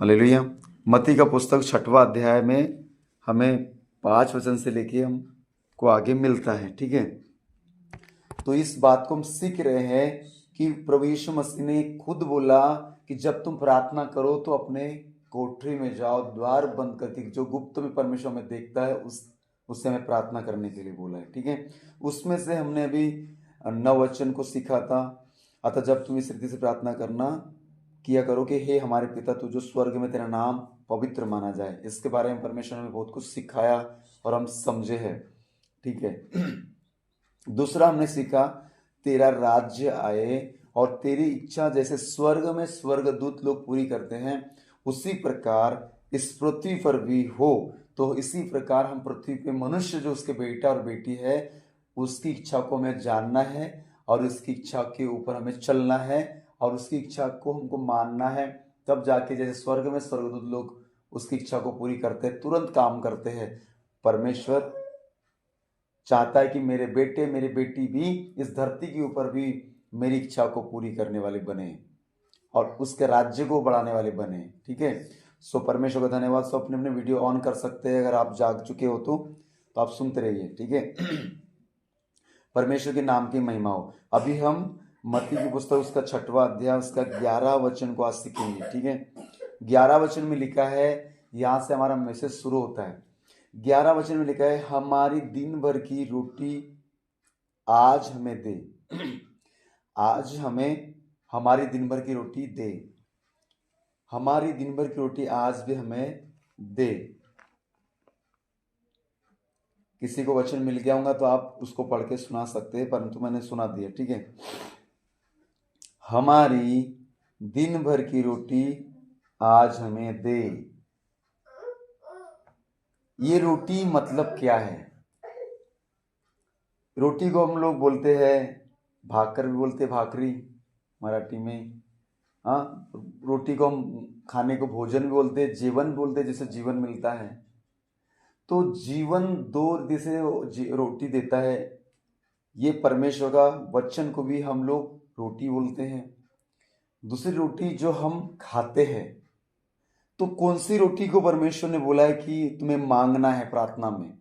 Hallelujah. मत्ती का पुस्तक 6वां अध्याय में हमें 5 वचन से लेके हमको आगे मिलता है, ठीक है। तो इस बात को हम सीख रहे हैं कि प्रभु यीशु मसीह ने खुद बोला कि जब तुम प्रार्थना करो तो अपने कोठरी में जाओ, द्वार बंद करके, जो गुप्त में परमेश्वर में देखता है उससे हमें प्रार्थना करने के लिए बोला है, ठीक है। उसमें से हमने अभी 9 वचन को सीखा था। अतः जब तुम इस रीति से प्रार्थना करना किया करो कि हे हमारे पिता, तू जो स्वर्ग में, तेरा नाम पवित्र माना जाए। इसके बारे में परमेश्वर ने बहुत कुछ सिखाया और हम समझे हैं, ठीक है। दूसरा हमने सीखा, तेरा राज्य आए और तेरी इच्छा जैसे स्वर्ग में स्वर्गदूत लोग पूरी करते हैं उसी प्रकार इस पृथ्वी पर भी हो। तो इसी प्रकार हम पृथ्वी पे मनुष्य जो उसके बेटा और बेटी है उसकी इच्छा को हमें जानना है और उसकी इच्छा के ऊपर हमें चलना है और उसकी इच्छा को हमको मानना है। तब जाके जैसे स्वर्ग में स्वर्गदूत लोग उसकी इच्छा को पूरी करते हैं, तुरंत काम करते हैं। परमेश्वर चाहता है कि मेरे बेटे मेरी बेटी भी इस धरती के ऊपर भी मेरी इच्छा को पूरी करने वाले बने और उसके राज्य को बढ़ाने वाले बने, ठीक है। सो परमेश्वर का धन्यवाद। सो अपने अपने वीडियो ऑन कर सकते हैं, अगर आप जाग चुके हो तो आप सुनते रहिए, ठीक है। परमेश्वर के नाम की महिमा हो। अभी हम मत्ती की पुस्तक उसका 6वां अध्याय उसका 11 वचन को आज सीखेंगे, ठीक है। 11 वचन में लिखा है, यहाँ से हमारा मैसेज शुरू होता है। 11 वचन में लिखा है, हमारी दिन भर की रोटी आज हमें दे। आज हमें हमारी दिन भर की रोटी दे, हमारी दिन भर की रोटी आज भी हमें दे। किसी को वचन मिल गया होगा तो आप उसको पढ़ के सुना सकते हैं, परंतु मैंने सुना दिया, ठीक है। हमारी दिन भर की रोटी आज हमें दे। ये रोटी मतलब क्या है? रोटी को हम लोग बोलते हैं भाकर भी बोलते हैं, भाकरी मराठी में। हाँ, रोटी को हम खाने को भोजन भी बोलते हैं, जीवन भी बोलते हैं, जिससे जीवन मिलता है। तो जीवन दो रीति से रोटी देता है। ये परमेश्वर का वचन को भी हम लोग रोटी बोलते हैं। दूसरी रोटी जो हम खाते हैं, तो कौन सी रोटी को परमेश्वर ने बोला है कि तुम्हें मांगना है प्रार्थना में?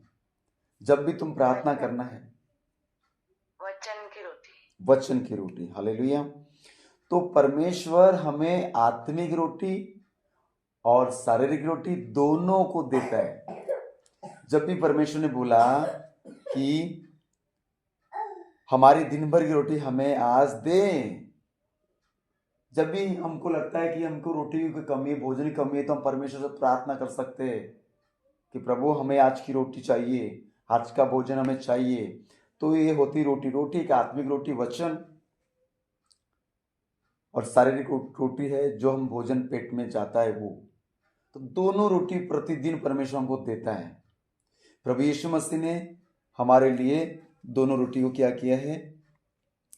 जब भी तुम प्रार्थना करना है, वचन की रोटी, वचन की रोटी। हालेलुया। तो परमेश्वर हमें आत्मिक रोटी और शारीरिक रोटी दोनों को देता है। जब भी परमेश्वर ने बोला कि हमारी दिन भर की रोटी हमें आज दे, जब भी हमको लगता है कि हमको रोटी की कमी है, भोजन की कमी है, तो हम परमेश्वर से प्रार्थना कर सकते हैं कि प्रभु हमें आज की रोटी चाहिए, आज का भोजन हमें चाहिए। तो ये होती रोटी। रोटी एक आत्मिक रोटी वचन, और शारीरिक रोटी है जो हम भोजन पेट में जाता है वो। तो दोनों रोटी प्रतिदिन परमेश्वर हमको देता है। प्रभु यीशु मसीह ने हमारे लिए दोनों रोटी को क्या किया है?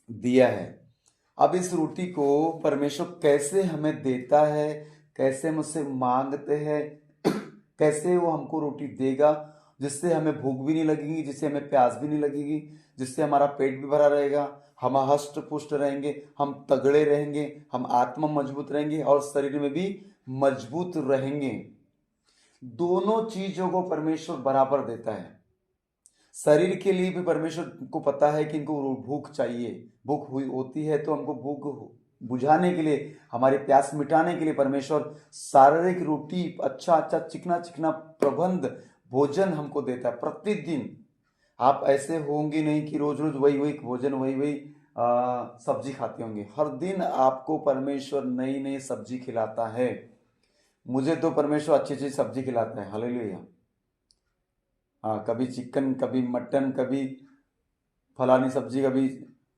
दिया है। अब इस रोटी को परमेश्वर कैसे हमें देता है, कैसे हम उससे मांगते हैं, कैसे वो हमको रोटी देगा जिससे हमें भूख भी नहीं लगेगी, जिससे हमें प्यास भी नहीं लगेगी, जिससे हमारा पेट भी भरा रहेगा, हम हष्ट पुष्ट रहेंगे, हम तगड़े रहेंगे, हम आत्मा मजबूत रहेंगे और शरीर में भी मजबूत रहेंगे। दोनों चीजों को परमेश्वर बराबर देता है। शरीर के लिए भी परमेश्वर को पता है कि इनको भूख चाहिए, भूख हुई होती है तो हमको भूख बुझाने के लिए, हमारी प्यास मिटाने के लिए परमेश्वर शारीरिक रोटी, अच्छा अच्छा चिकना चिकना प्रबंध भोजन हमको देता है प्रतिदिन। आप ऐसे होंगे नहीं कि रोज रोज वही वही भोजन, वही वही सब्जी खाते होंगे। हर दिन आपको परमेश्वर नई नई सब्जी खिलाता है। मुझे तो परमेश्वर अच्छी अच्छी सब्जी खिलाता है। हालेलुया। हाँ, कभी चिकन, कभी मटन, कभी फलानी सब्जी, कभी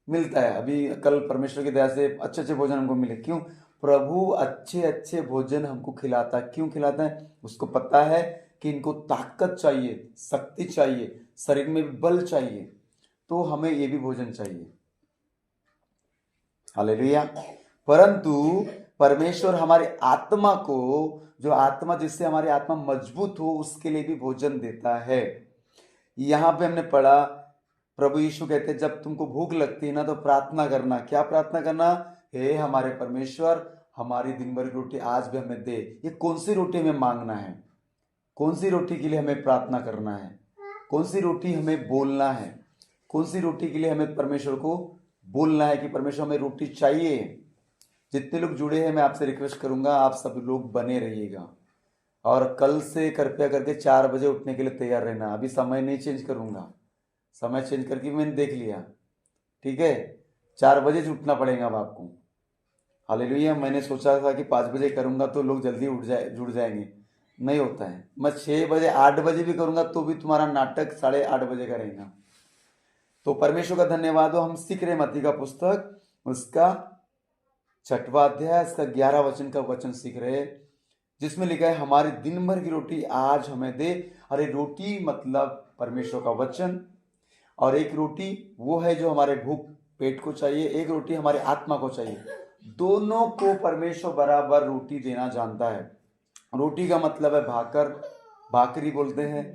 मिलता है। अभी कल परमेश्वर की दया से अच्छे अच्छे भोजन हमको मिले। क्यों? प्रभु अच्छे अच्छे भोजन हमको खिलाता है। क्यों खिलाता है? उसको पता है कि इनको ताकत चाहिए, शक्ति चाहिए, शरीर में भी बल चाहिए, तो हमें ये भी भोजन चाहिए। हालेलुया। परंतु परमेश्वर हमारी आत्मा को, जो आत्मा, जिससे हमारी आत्मा मजबूत हो, उसके लिए भी भोजन देता है। यहां पे हमने पढ़ा, प्रभु यीशु कहते हैं जब तुमको भूख लगती है ना तो प्रार्थना करना। क्या प्रार्थना करना? हे हमारे परमेश्वर, हमारी दिन भर की रोटी आज भी हमें दे। ये कौन सी रोटी हमें मांगना है, कौन सी रोटी के लिए हमें प्रार्थना करना है, कौन सी रोटी हमें बोलना है, कौन सी रोटी के लिए हमें परमेश्वर को बोलना है कि परमेश्वर हमें रोटी चाहिए। जितने लोग जुड़े हैं मैं आपसे रिक्वेस्ट करूंगा आप सब लोग बने रहिएगा और कल से कृपया करके 4 बजे उठने के लिए तैयार रहना। अभी समय नहीं चेंज करूंगा, समय चेंज करके मैंने देख लिया, ठीक है। 4 बजे से उठना पड़ेगा अब आपको। हालेलुया। मैंने सोचा था कि 5 बजे करूंगा तो लोग जल्दी जुड़ जाएंगे, नहीं होता है। मैं 6 बजे 8 बजे भी करूंगा तो भी तुम्हारा नाटक 8:30 बजे का रहेगा। तो परमेश्वर का धन्यवाद हो। हम सीख रहे मत्ती का पुस्तक, उसका 6वां अध्याय, इसका 11 वचन का वचन सीख रहे हैं, जिसमें लिखा है हमारी दिन भर की रोटी आज हमें दे। अरे रोटी मतलब परमेश्वर का वचन, और एक रोटी वो है जो हमारे भूख पेट को चाहिए, एक रोटी हमारे आत्मा को चाहिए। दोनों को परमेश्वर बराबर रोटी देना जानता है। रोटी का मतलब है भाकर, भाकरी बोलते हैं,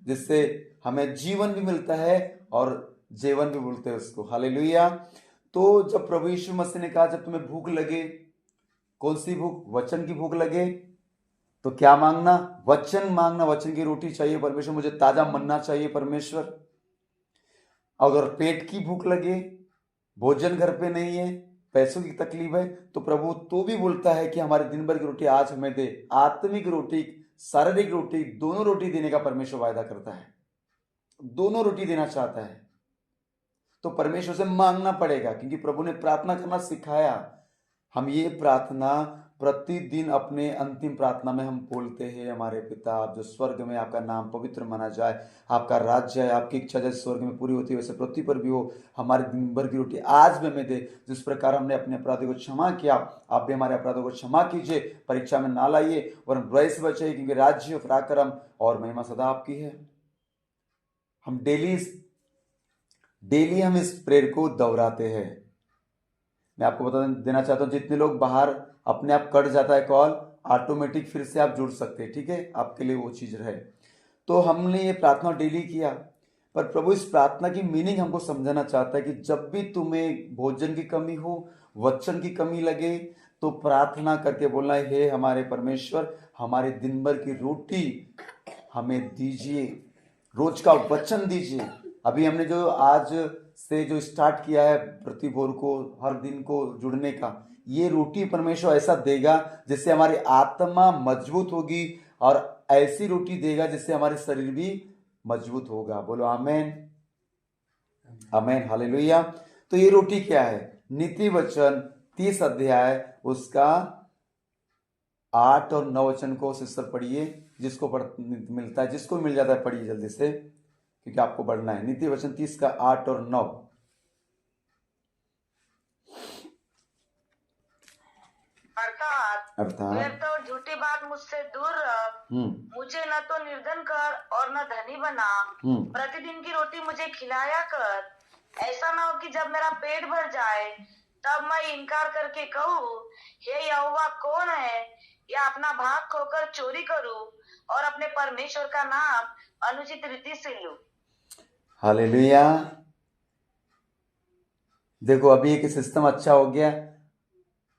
जिससे हमें जीवन भी मिलता है और जीवन भी बोलते हैं उसको। हालेलुया। तो जब प्रभु यीशु मसीह ने कहा जब तुम्हें भूख लगे, कौन सी भूख, वचन की भूख लगे, तो क्या मांगना, वचन मांगना। वचन की रोटी चाहिए परमेश्वर, मुझे ताजा मन्ना चाहिए परमेश्वर। अगर पेट की भूख लगे, भोजन घर पे नहीं है, पैसों की तकलीफ है, तो प्रभु तो भी बोलता है कि हमारे दिन भर की रोटी आज हमें दे। आत्मिक रोटी, शारीरिक रोटी, दोनों रोटी देने का परमेश्वर वायदा करता है, दोनों रोटी देना चाहता है। तो परमेश्वर से मांगना पड़ेगा, क्योंकि प्रभु ने प्रार्थना करना सिखाया। हम ये प्रार्थना प्रतिदिन अपने अंतिम प्रार्थना में हम बोलते हैं, हमारे पिता आप जो स्वर्ग में, आपका नाम पवित्र माना जाए, आपका राज्य है, आपकी इच्छा जैसे स्वर्ग में पूरी होती है वैसे पृथ्वी पर भी हो। हमारे दिन भर की रोटी आज भी हमें दे। जिस प्रकार हमने अपने अपराधों को क्षमा किया, आप भी हमारे अपराधों को क्षमा कीजिए। परीक्षा में ना लाइए वरन बुराई से बचाइए, क्योंकि राज्य, पराक्रम और महिमा सदा आपकी है। हम डेली हम इस प्रेयर को दोहराते हैं। मैं आपको बता देना चाहता हूं, जितने लोग बाहर अपने आप कट जाता है कॉल, ऑटोमेटिक फिर से आप जुड़ सकते हैं, ठीक है, आपके लिए वो चीज रहे। तो हमने ये प्रार्थना डेली किया, पर प्रभु इस प्रार्थना की मीनिंग हमको समझाना चाहता है कि जब भी तुम्हें भोजन की कमी हो, वचन की कमी लगे, तो प्रार्थना करके बोलना है, हे हमारे परमेश्वर हमारे दिन भर की रोटी हमें दीजिए, रोज का वचन दीजिए। अभी हमने जो आज से जो स्टार्ट किया है प्रति भोर को, हर दिन को जुड़ने का, ये रोटी परमेश्वर ऐसा देगा जिससे हमारी आत्मा मजबूत होगी, और ऐसी रोटी देगा जिससे हमारे शरीर भी मजबूत होगा। बोलो आमेन, आमेन, हालेलुया। तो ये रोटी क्या है, नीति वचन 30 अध्याय उसका 8 और 9 वचन को सिस्टर पढ़िए, जिसको मिलता है, जिसको मिल जाता है पढ़िए जल्दी से, क्योंकि आपको पढ़ना है। नीति वचन 30 का 8 और 9। अर्थात व्यर्थ और झूठी बात मुझसे दूर रख, मुझे न तो निर्धन कर और न धनी बना, प्रतिदिन की रोटी मुझे खिलाया कर। ऐसा ना हो कि जब मेरा पेट भर जाए तब मैं इनकार करके कहूँ, हे यहोवा कौन है, या अपना भाग खोकर चोरी करूं और अपने परमेश्वर का नाम अनुचित रीति से लूं। हालेलुया। देखो अभी एक सिस्टम अच्छा हो गया,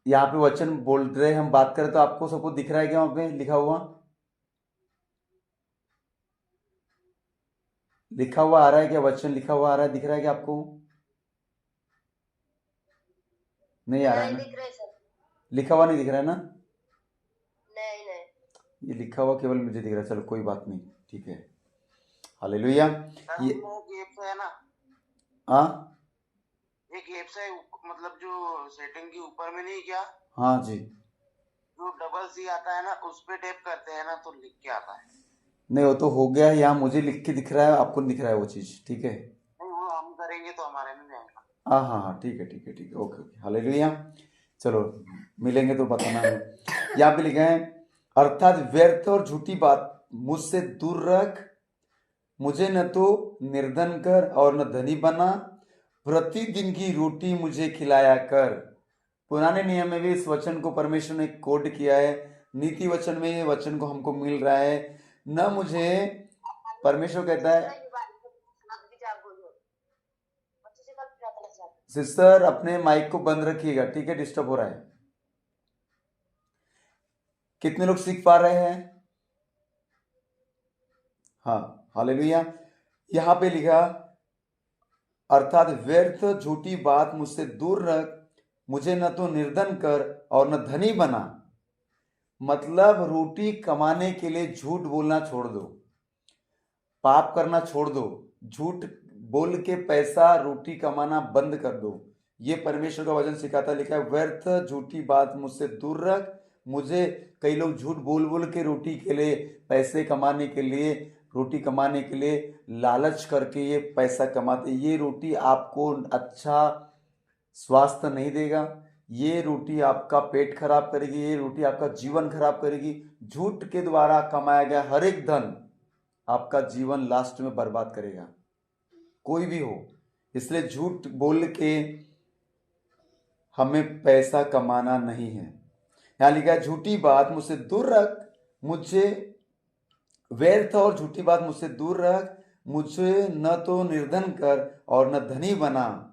यहाँ पे वचन बोल रहे हम बात करें तो आपको सबको दिख रहा है क्या वहां पे लिखा हुआ, लिखा हुआ आ रहा है क्या, वचन लिखा हुआ आ रहा है, दिख रहा है क्या आपको, नहीं आ रहा है ना, लिखा हुआ नहीं दिख रहा है ना, नहीं, ये लिखा हुआ केवल मुझे दिख रहा है। चलो कोई बात नहीं, ठीक है, हालेलुया। ये है ना, हाँ एक ऐप्स है, मतलब जो सेटिंग के ऊपर में नहीं क्या, हाँ जी, जो डबल सी आता है ना, उस पे टैप करते हैं ना तो लिख के आता है। नहीं वो तो हो गया, यहाँ मुझे लिख के दिख रहा है, आपको दिख रहा है वो चीज, ठीक है, नहीं वो हम करेंगे तो हमारे में जाएगा। हाँ हाँ हाँ, ठीक है ठीक है ठीक है, ओके ओके, हालेलुया। चलो मिलेंगे तो बताना है। यहाँ पे लिखा है, अर्थात व्यर्थ और झूठी बात मुझसे दूर रख, मुझे न तो निर्धन कर और न धनी बना, प्रतिदिन की रोटी मुझे खिलाया कर। पुराने नियम में भी इस वचन को परमेश्वर ने कोड किया है, नीति वचन में ये वचन को हमको मिल रहा है। न मुझे, परमेश्वर कहता है, सिस्टर अपने माइक को बंद रखिएगा, ठीक है, डिस्टर्ब हो रहा है। कितने लोग सीख पा रहे हैं? हाँ, हालेलुया। यहां पे लिखा, अर्थात व्यर्थ झूठी बात मुझसे दूर रख, मुझे न तो निर्धन कर और न धनी बना। मतलब रोटी कमाने के लिए झूठ बोलना छोड़ दो, पाप करना छोड़ दो, झूठ बोल के पैसा रोटी कमाना बंद कर दो। ये परमेश्वर का वचन सिखाता, लिखा है व्यर्थ झूठी बात मुझसे दूर रख। मुझे कई लोग झूठ बोल बोल के रोटी के लिए, पैसे कमाने के लिए, रोटी कमाने के लिए लालच करके ये पैसा कमाते। ये रोटी आपको अच्छा स्वास्थ्य नहीं देगा, ये रोटी आपका पेट खराब करेगी, ये रोटी आपका जीवन खराब करेगी। झूठ के द्वारा कमाया गया हर एक धन आपका जीवन लास्ट में बर्बाद करेगा, कोई भी हो। इसलिए झूठ बोल के हमें पैसा कमाना नहीं है। यहां लिखा है झूठी बात मुझसे दूर रख, मुझे व्यर्थ और झूठी बात मुझसे दूर रख, मुझे न तो निर्धन कर और न धनी बना।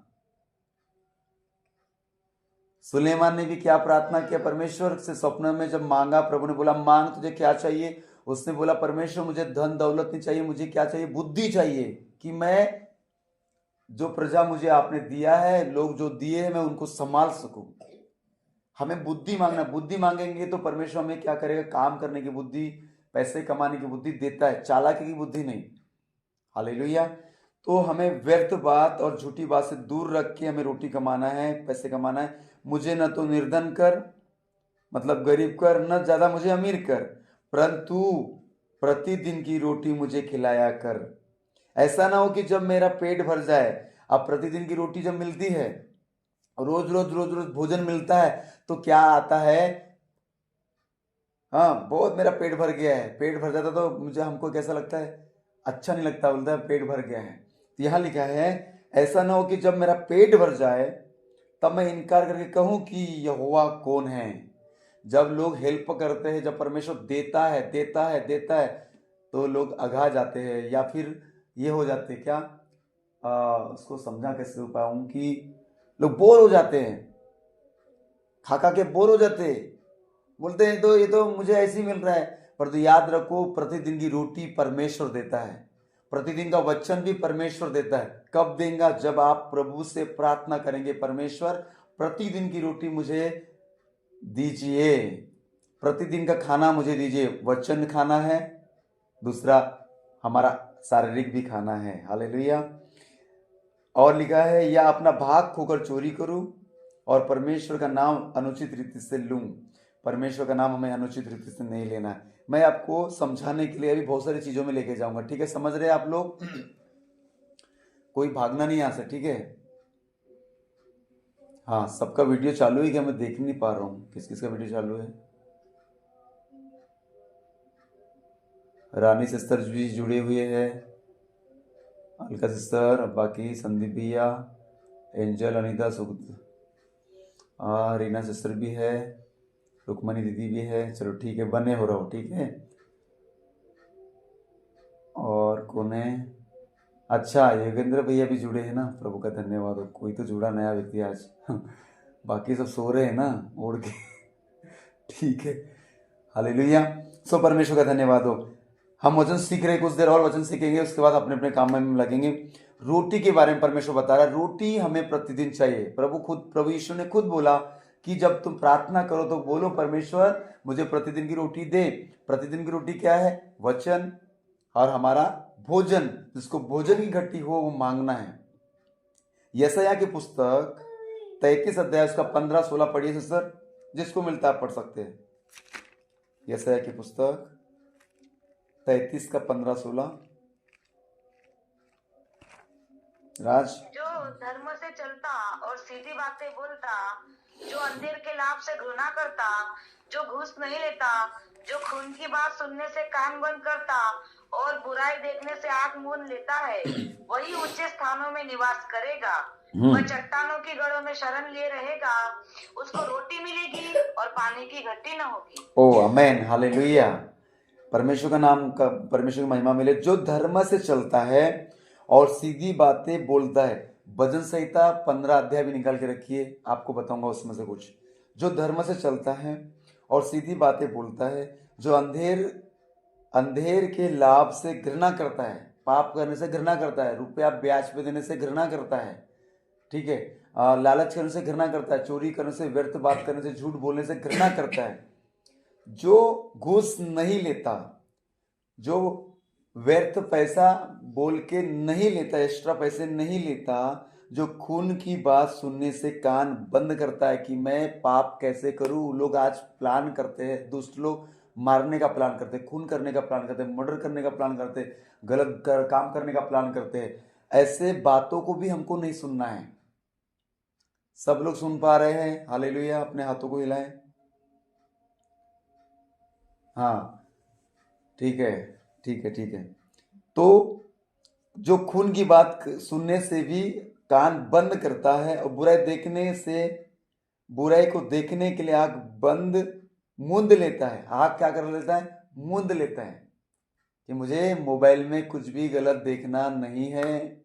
सुलेमान ने भी क्या प्रार्थना किया परमेश्वर से? स्वप्न में जब मांगा, प्रभु ने बोला मांग तुझे क्या चाहिए? उसने बोला परमेश्वर मुझे धन दौलत नहीं चाहिए, मुझे क्या चाहिए? बुद्धि चाहिए, कि मैं जो प्रजा मुझे आपने दिया है, लोग जो दिए हैं, मैं उनको संभाल सकूं। हमें बुद्धि मांगना, बुद्धि मांगेंगे तो परमेश्वर हमें क्या करेगा? काम करने की बुद्धि, पैसे कमाने की बुद्धि देता है, चालाकी की बुद्धि नहीं। हालेलुया। तो हमें व्यर्थ बात और झूठी बात से दूर रख के हमें रोटी कमाना है, पैसे कमाना है। मुझे न तो निर्धन कर, मतलब गरीब कर, न ज्यादा मुझे अमीर कर, परंतु प्रतिदिन की रोटी मुझे खिलाया कर। ऐसा ना हो कि जब मेरा पेट भर जाए, अब प्रतिदिन की रोटी जब मिलती है, रोज रोज रोज रोज भोजन मिलता है, तो क्या आता है? हाँ, बहुत मेरा पेट भर गया है। पेट भर जाता तो मुझे, हमको कैसा लगता है? अच्छा नहीं लगता, बोलता है पेट भर गया है। तो यहाँ लिखा है ऐसा ना हो कि जब मेरा पेट भर जाए तब मैं इनकार करके कहूं कि यहोवा कौन है। जब लोग हेल्प करते हैं, जब परमेश्वर देता है देता है देता है, तो लोग अघा जाते हैं, या फिर ये हो जाते हैं क्या, उसको समझा कैसे पाऊं, कि लोग बोर हो जाते हैं, खा खा के बोर हो जाते हैं, बोलते हैं तो ये तो मुझे ऐसे ही मिल रहा है। पर तो याद रखो, प्रतिदिन की रोटी परमेश्वर देता है, प्रतिदिन का वचन भी परमेश्वर देता है। कब देगा? जब आप प्रभु से प्रार्थना करेंगे, परमेश्वर प्रतिदिन की रोटी मुझे दीजिए, प्रतिदिन का खाना मुझे दीजिए। वचन खाना है, दूसरा हमारा शारीरिक भी खाना है। हालेलुया। और लिखा है या अपना भाग खोकर चोरी करूं और परमेश्वर का नाम अनुचित रीति से लूं। परमेश्वर का नाम हमें अनुचित रीति से नहीं लेना है। मैं आपको समझाने के लिए अभी बहुत सारी चीजों में लेके जाऊंगा, ठीक है? समझ रहे हैं आप लोग? कोई भागना नहीं यहाँ से, ठीक है? हाँ, सबका वीडियो चालू है क्या? मैं देख नहीं पा रहा हूँ किस किस का वीडियो चालू है। रानी सिस्टर भी जुड़े हुए हैं, अलका सिस्टर, बाकी संदीप भैया, एंजल, अनीता, सुगत, रीना सिस्टर भी है, रुकमणी दीदी भी है। चलो ठीक है, बने हो रहो, ठीक है? और कौन है? अच्छा, योगेंद्र भैया भी जुड़े हैं ना, प्रभु का धन्यवाद हो। कोई तो जुड़ा नया व्यक्ति आज बाकी सब सो रहे हैं ना ओढ़ के ठीक है, हालेलुया। सो परमेश्वर का धन्यवाद हो। हम वचन सीख रहे, कुछ देर और वचन सीखेंगे, उसके बाद अपने अपने काम में लगेंगे। रोटी के बारे में परमेश्वर बता रहा है, रोटी हमें प्रतिदिन चाहिए। प्रभु यीशु ने खुद बोला कि जब तुम प्रार्थना करो तो बोलो परमेश्वर मुझे प्रतिदिन की रोटी दे। प्रतिदिन की रोटी क्या है? वचन और हमारा भोजन, जिसको भोजन की घटी हो वो मांगना है। यशायाह की पुस्तक 33 अध्याय उसका 15-16 पढ़िए सर, जिसको मिलता है पढ़ सकते हैं। यशायाह की पुस्तक 33 का 15-16। राज, जो धर्म से चलता और सीधी बातें बोलता, जो अंधेर के लाभ से घृणा करता, जो घूस नहीं लेता, जो खून की बात सुनने से कान बंद करता और बुराई देखने से आंख मूंद लेता है, वही ऊंचे स्थानों में निवास करेगा। वह चट्टानों की गढ़ों में शरण लिए रहेगा, उसको रोटी मिलेगी और पानी की घटी न होगी। ओ आमेन, हालेलुया। परमेश्वर का नाम का, परमेश्वर की महिमा मिले। जो धर्म से चलता है और सीधी बातें बोलता है। भजन संहिता 15 अध्याय भी निकाल के रखिए, आपको बताऊंगा उसमें से कुछ। जो धर्म से चलता है और सीधी बातें बोलता है, जो अंधेर के लाभ से घृणा करता है, पाप करने से घृणा करता है, रुपया ब्याज पे देने से घृणा करता है, ठीक है, लालच करने से घृणा करता है, चोरी करने से, व्यर्थ बात करने से, झूठ बोलने से घृणा करता है, जो घूस नहीं लेता, जो व्यर्थ पैसा बोल के नहीं लेता, एक्स्ट्रा पैसे नहीं लेता, जो खून की बात सुनने से कान बंद करता है कि मैं पाप कैसे करूं। लोग आज प्लान करते हैं, दुष्ट लोग मारने का प्लान करते हैं, खून करने का प्लान करते हैं, मर्डर करने का प्लान करते हैं, गलत काम करने का प्लान करते हैं। ऐसे बातों को भी हमको नहीं सुनना है। सब लोग सुन पा रहे हैं? हालेलुया, अपने हाथों को हिलाएं। हाँ, ठीक है, ठीक है, ठीक है। तो जो खून की बात सुनने से भी कान बंद करता है और बुराई को देखने के लिए आंख बंद मूंद लेता है। आंख क्या कर लेता है? मूंद लेता है कि मुझे मोबाइल में कुछ भी गलत देखना नहीं है,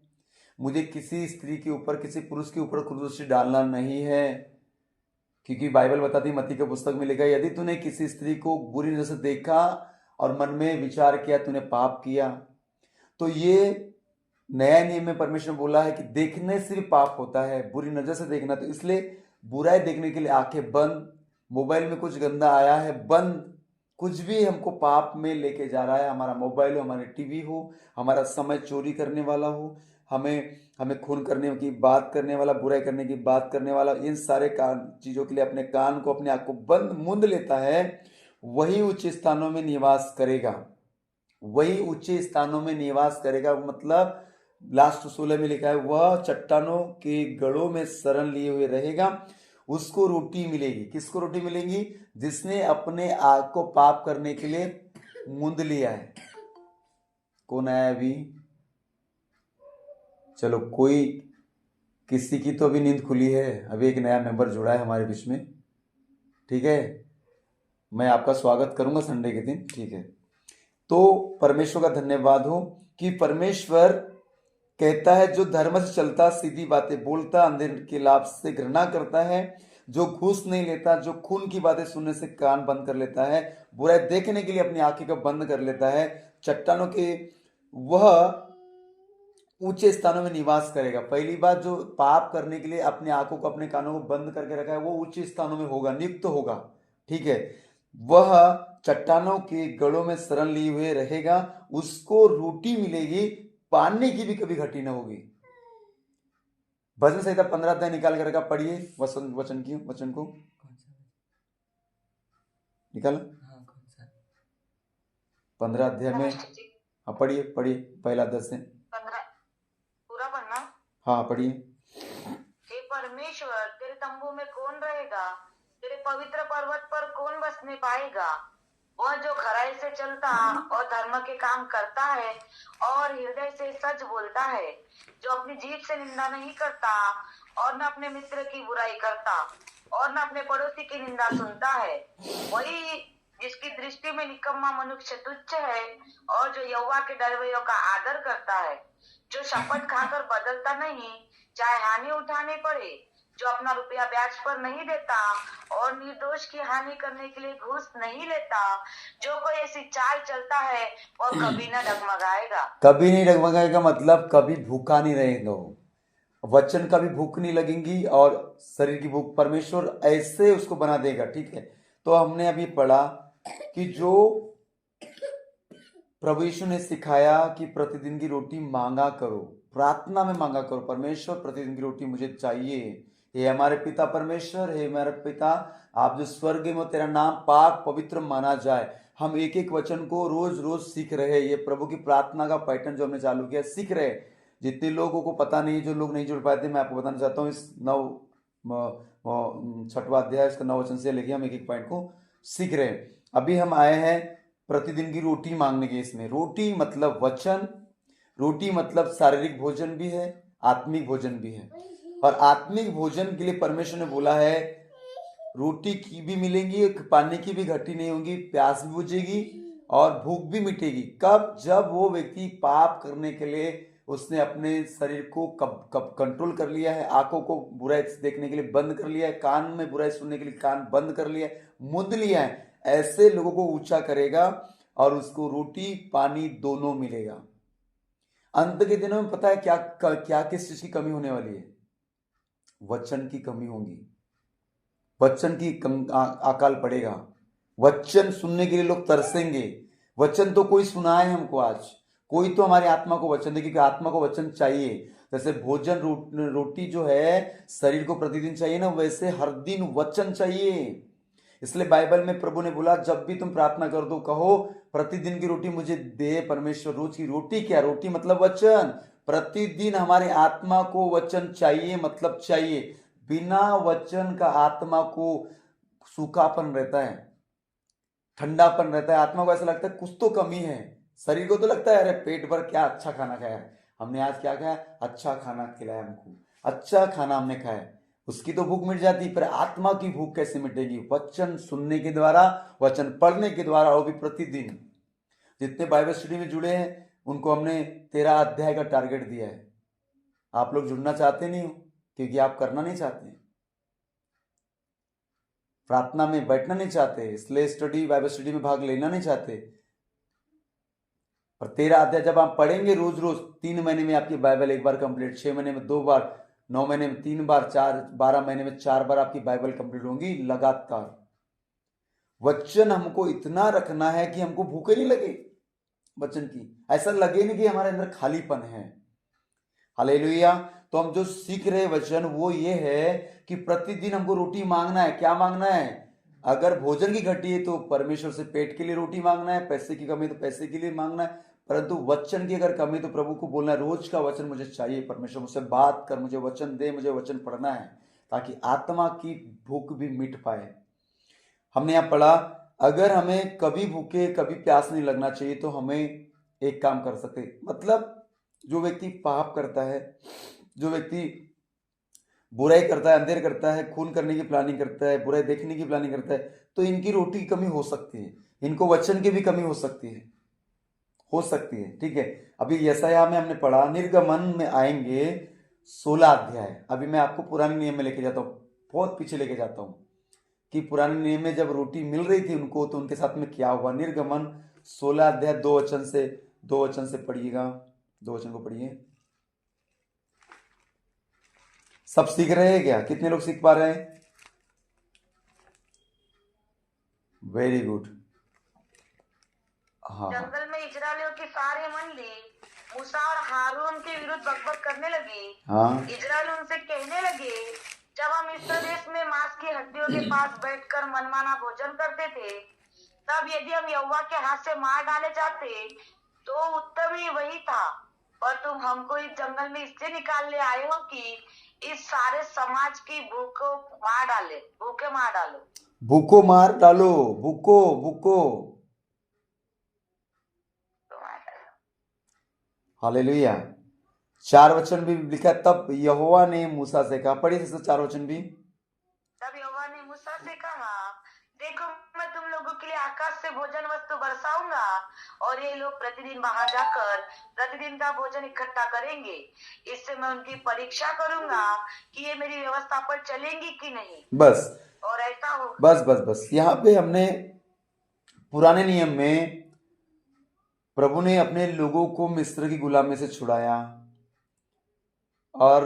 मुझे किसी स्त्री के ऊपर, किसी पुरुष के ऊपर क्रूरदृष्टि डालना नहीं है, क्योंकि बाइबल बताती, मत्ती के पुस्तक में लिखा है, यदि तूने किसी स्त्री को बुरी नजर से देखा और मन में विचार किया, तूने पाप किया। तो ये नया नियम में परमेश्वर ने बोला है कि देखने से भी पाप होता है, बुरी नजर से देखना। तो इसलिए बुराई देखने के लिए आंखें बंद, मोबाइल में कुछ गंदा आया है बंद, कुछ भी हमको पाप में लेके जा रहा है, हमारा मोबाइल हो, हमारे टीवी हो, हमारा समय चोरी करने वाला हो, हमें खून करने की बात करने वाला, बुराई करने की बात करने वाला, इन सारे चीजों के लिए अपने कान को, अपने आंख को बंद मूंद लेता है, वही उच्च स्थानों में निवास करेगा। वही उच्च स्थानों में निवास करेगा मतलब लास्ट 16 में लिखा है, वह चट्टानों के गढ़ों में शरण लिए हुए रहेगा, उसको रोटी मिलेगी। किसको रोटी मिलेगी? जिसने अपने आग को पाप करने के लिए मूंद लिया है। कौन आया अभी? चलो, कोई, किसी की तो अभी नींद खुली है। अभी एक नया मेंबर जुड़ा है हमारे बीच में, ठीक है, मैं आपका स्वागत करूंगा संडे के दिन, ठीक है। तो परमेश्वर का धन्यवाद हो कि परमेश्वर कहता है, जो धर्म से चलता, सीधी बातें बोलता, अंधेर के लाभ से घृणा करता है, जो घूस नहीं लेता, जो खून की बातें सुनने से कान बंद कर लेता है, बुराई देखने के लिए अपनी आंखें को बंद कर लेता है, चट्टानों के, वह ऊंचे स्थानों में निवास करेगा। पहली बात, जो पाप करने के लिए अपने आंखों को, अपने कानों को बंद करके रखा है, वो ऊंचे स्थानों में होगा, नियुक्त होगा, ठीक है। वह चट्टानों के गढ़ों में शरण लिए हुए रहेगा, उसको रोटी मिलेगी, पानी की भी कभी घटी न होगी। भजन संहिता 15 अध्याय निकाल कर रखा, पढ़िए वचन को निकाल, 15 अध्याय में। हाँ, पढ़िए पहला अध्याय से 15 पूरा पढ़ना। हाँ, पढ़िए। हे परमेश्वर, तेरे तंबू में कौन रहेगा? तेरे पवित्र पर्वत पर कौन बसने पाएगा? वह जो खराई से चलता और धर्म के काम करता है और हृदय से सच बोलता है, जो अपनी जीभ से निंदा नहीं करता और न अपने मित्र की बुराई करता और न अपने पड़ोसी की निंदा सुनता है, वही जिसकी दृष्टि में निकम्मा मनुष्य तुच्छ है और जो यहोवा के डरवैयों का आदर करता है, जो शपथ खाकर बदलता नहीं, चाहे हानि उठानी पड़े, जो अपना रुपया ब्याज पर नहीं देता और निर्दोष की हानि करने के लिए घूस नहीं लेता, जो कोई ऐसी चाल चलता है वह कभी न डगमगाएगा। कभी नहीं डगमगाएगा मतलब कभी भूखा नहीं रहेगा, वचन का भी भूख नहीं लगेगी और शरीर की भूख परमेश्वर ऐसे उसको बना देगा, ठीक है। तो हमने अभी पढ़ा कि जो प्रभु यीशु ने सिखाया कि प्रतिदिन की रोटी मांगा करो, प्रार्थना में मांगा करो, परमेश्वर प्रतिदिन की रोटी मुझे चाहिए, हे हमारे पिता परमेश्वर, हे हमारे पिता आप जो स्वर्ग में, तेरा नाम पाक पवित्र माना जाए। हम एक एक वचन को रोज रोज सीख रहे हैं। ये प्रभु की प्रार्थना का पैटर्न जो हमने चालू किया, सीख रहे। जितने लोगों को पता नहीं, जो लोग नहीं जुड़ पाए थे, मैं आपको बताना चाहता हूँ, इस 6वां अध्याय इसका 9 वचन से लेके हम एक एक पॉइंट को सीख रहे हैं। अभी हम आए हैं प्रतिदिन की रोटी मांगने के। इसमें रोटी मतलब वचन, रोटी मतलब शारीरिक भोजन भी है, आत्मिक भोजन भी है। और आत्मिक भोजन के लिए परमेश्वर ने बोला है, रोटी की भी मिलेंगी, पानी की भी घटी नहीं होगी, प्यास भी बुझेगी और भूख भी मिटेगी। कब? जब वो व्यक्ति पाप करने के लिए उसने अपने शरीर को कब कब कंट्रोल कर लिया है, आंखों को बुराई देखने के लिए बंद कर लिया है, कान में बुराई सुनने के लिए कान बंद कर लिया है, मुद लिया है। ऐसे लोगों को ऊंचा करेगा और उसको रोटी पानी दोनों मिलेगा। अंत के दिनों में पता है क्या क्या किस चीज की कमी होने वाली है? वचन की कमी होगी, वचन की अकाल पड़ेगा। वचन सुनने के लिए लोग तरसेंगे। वचन तो कोई सुनाए हमको, आज कोई तो हमारी आत्मा को वचन दे, क्योंकि आत्मा को वचन चाहिए। जैसे भोजन रोटी जो है शरीर को प्रतिदिन चाहिए ना, वैसे हर दिन वचन चाहिए। इसलिए बाइबल में प्रभु ने बोला, जब भी तुम प्रार्थना कर दो कहो प्रतिदिन की रोटी मुझे दे परमेश्वर। रोज की रोटी क्या? रोटी मतलब वचन। प्रतिदिन हमारे आत्मा को वचन चाहिए, मतलब चाहिए। बिना वचन का आत्मा को सूखापन रहता है, ठंडापन रहता है। आत्मा को ऐसा लगता है कुछ तो कमी है। शरीर को तो लगता है अरे पेट भर क्या अच्छा खाना खाया, हमने आज क्या खाया, अच्छा खाना खिलाया हमको, अच्छा खाना हमने खाया, उसकी तो भूख मिट जाती। पर आत्मा की भूख कैसे मिटेगी? वचन सुनने के द्वारा, वचन पढ़ने के द्वारा, और भी प्रतिदिन। जितने बाइबल स्टडी में जुड़े हैं उनको हमने 13 अध्याय का टारगेट दिया है। आप लोग जुड़ना चाहते नहीं हो क्योंकि आप करना नहीं चाहते, प्रार्थना में बैठना नहीं चाहते, इसलिए स्टडी बाइबल स्टडी में भाग लेना नहीं चाहते। और 13 अध्याय जब आप पढ़ेंगे रोज रोज, 3 महीने में आपकी बाइबल एक बार कंप्लीट, 6 महीने में 2 बार, 9 महीने में 3 बार, 12 महीने में 4 बार आपकी बाइबल कंप्लीट होंगी लगातार। वचन हमको इतना रखना है कि हमको भूखे नहीं लगे वचन की, ऐसा लगे नहीं कि हमारे अंदर खालीपन है। हालेलुया। तो हम जो सीख रहे वचन वो ये है कि प्रतिदिन हमको रोटी मांगना है। क्या मांगना है? अगर भोजन की घटी है तो परमेश्वर से पेट के लिए रोटी मांगना है, पैसे की कमी तो पैसे के लिए मांगना है। परंतु वचन की अगर कमी तो प्रभु को बोलना है, रोज का वचन मुझे चाहिए, परमेश्वर मुझसे बात कर, मुझे वचन दे, मुझे वचन पढ़ना है, ताकि आत्मा की भूख भी मिट पाए। हमने यहाँ पढ़ा, अगर हमें कभी भूखे कभी प्यास नहीं लगना चाहिए तो हमें एक काम कर सकते, मतलब जो व्यक्ति पाप करता है, जो व्यक्ति बुराई करता है, अंधेर करता है, खून करने की प्लानिंग करता है, बुराई देखने की प्लानिंग करता है, तो इनकी रोटी की कमी हो सकती है, इनको वचन की भी कमी हो सकती है, ठीक है। अभी यशायाह में हमने पढ़ा, निर्गमन में आएंगे 16 अध्याय। अभी मैं आपको पुराने नियम में लेके जाता हूँ, बहुत पीछे लेके जाता हूँ कि पुराने नियम में जब रोटी मिल रही थी उनको तो उनके साथ में क्या हुआ। निर्गमन 16 अध्याय 2 वचन से पढ़िएगा, 2 वचन को पढ़िए। सब सीख रहे हैं क्या? कितने लोग सीख पा रहे हैं? Very good. हाँ, जंगल में इजरायलियों की सारी मंडली मूसा और हारून के विरुद्ध बकबक करने लगी। हाँ, इजराइल उनसे कहने लगे, जब हम मिस्र देश में मांस की हड्डियों के पास बैठकर मनमाना भोजन करते थे, तब यदि हम यहोवा के हाथ से मार डाले जाते तो उत्तम ही वही था। और तुम हमको इस जंगल में इससे निकाल ले आए हो कि इस सारे समाज की भूखे मार डालो, भूखो मार डालो। हालेलुया। 4 वचन भी लिखा है, तब यहोवा ने मूसा से कहा। पढ़िए 4 वचन भी। तब यहोवा ने मूसा से कहा, देखो मैं तुम लोगों के लिए आकाश से भोजन वस्तु बरसाऊंगा और ये लोग प्रतिदिन बाहर जाकर प्रतिदिन का भोजन इकट्ठा करेंगे। इससे मैं उनकी परीक्षा करूंगा कि ये मेरी व्यवस्था पर चलेंगी कि नहीं। बस, और ऐसा होगा। बस यहाँ पे हमने पुराने नियम में प्रभु ने अपने लोगों को मिस्र की गुलामी से छुड़ाया और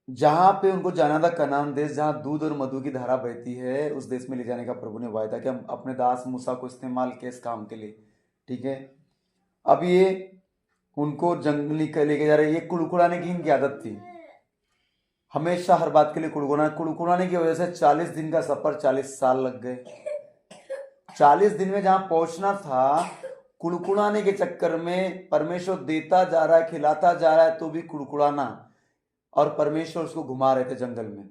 जहां पे उनको जाना था कनान देश, जहां दूध और मधु की धारा बहती है, उस देश में ले जाने का प्रभु ने वायदा कि हम अपने दास मूसा को इस्तेमाल किए इस काम के लिए, ठीक है। अब ये उनको जंगल लेके जा रहे, ये कुड़कुड़ाने की इनकी आदत थी, हमेशा हर बात के लिए कुड़कुड़ाने की वजह से 40 दिन का सफर 40 साल लग गए। 40 दिन में जहां पहुंचना था, कुड़कुड़ाने के चक्कर में परमेश्वर देता जा रहा है, खिलाता जा रहा है, तो भी कुड़कुड़ाना, और परमेश्वर उसको घुमा रहे थे जंगल में,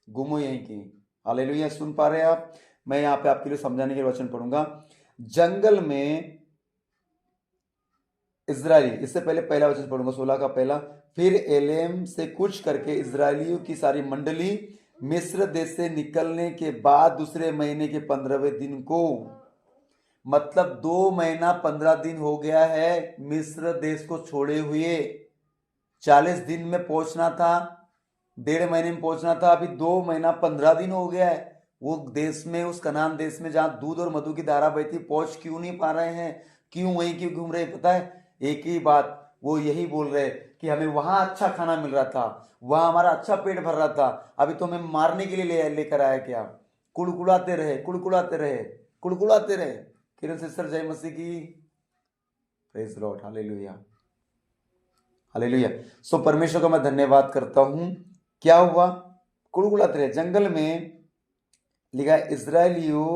घूमो यहीं की। हालेलुया। सुन पा रहे हैं आप? मैं यहाँ पे आपके लिए समझाने के वचन पढ़ूंगा। जंगल में इजरायली, इससे पहले पहला वचन पढ़ूंगा 16 का पहला। फिर एलेम से कुछ करके इजरायलियों की सारी मंडली मिस्र देश से निकलने के बाद दूसरे महीने के 15वें दिन को मतलब 2 महीना 15 दिन हो गया है मिस्र देश को छोड़े हुए। 40 दिन में पहुंचना था, 1.5 महीने में पहुंचना था, अभी 2 महीना 15 दिन हो गया है। वो देश में, उस कनान देश में जहां दूध और मधु की धारा बहती, पहुंच क्यों नहीं पा रहे हैं? क्यों वहीं क्यों घूम रहे? पता है, एक ही बात, वो यही बोल रहे कि हमें वहां अच्छा खाना मिल रहा था, वहां हमारा अच्छा पेट भर रहा था, अभी तो हमें मारने के लिए लेकर आया क्या? कुड़कुड़ाते रहे, कुड़कुड़ाते रहे, कुड़कुड़ाते रहे। किरण सिस्टर, जय मसीह की। Praise Lord, hallelujah, hallelujah. So परमेश्वर का मैं धन्यवाद करता हूं। क्या हुआ? कुड़कुड़ाते रहे। जंगल में लिखा इजराइलियों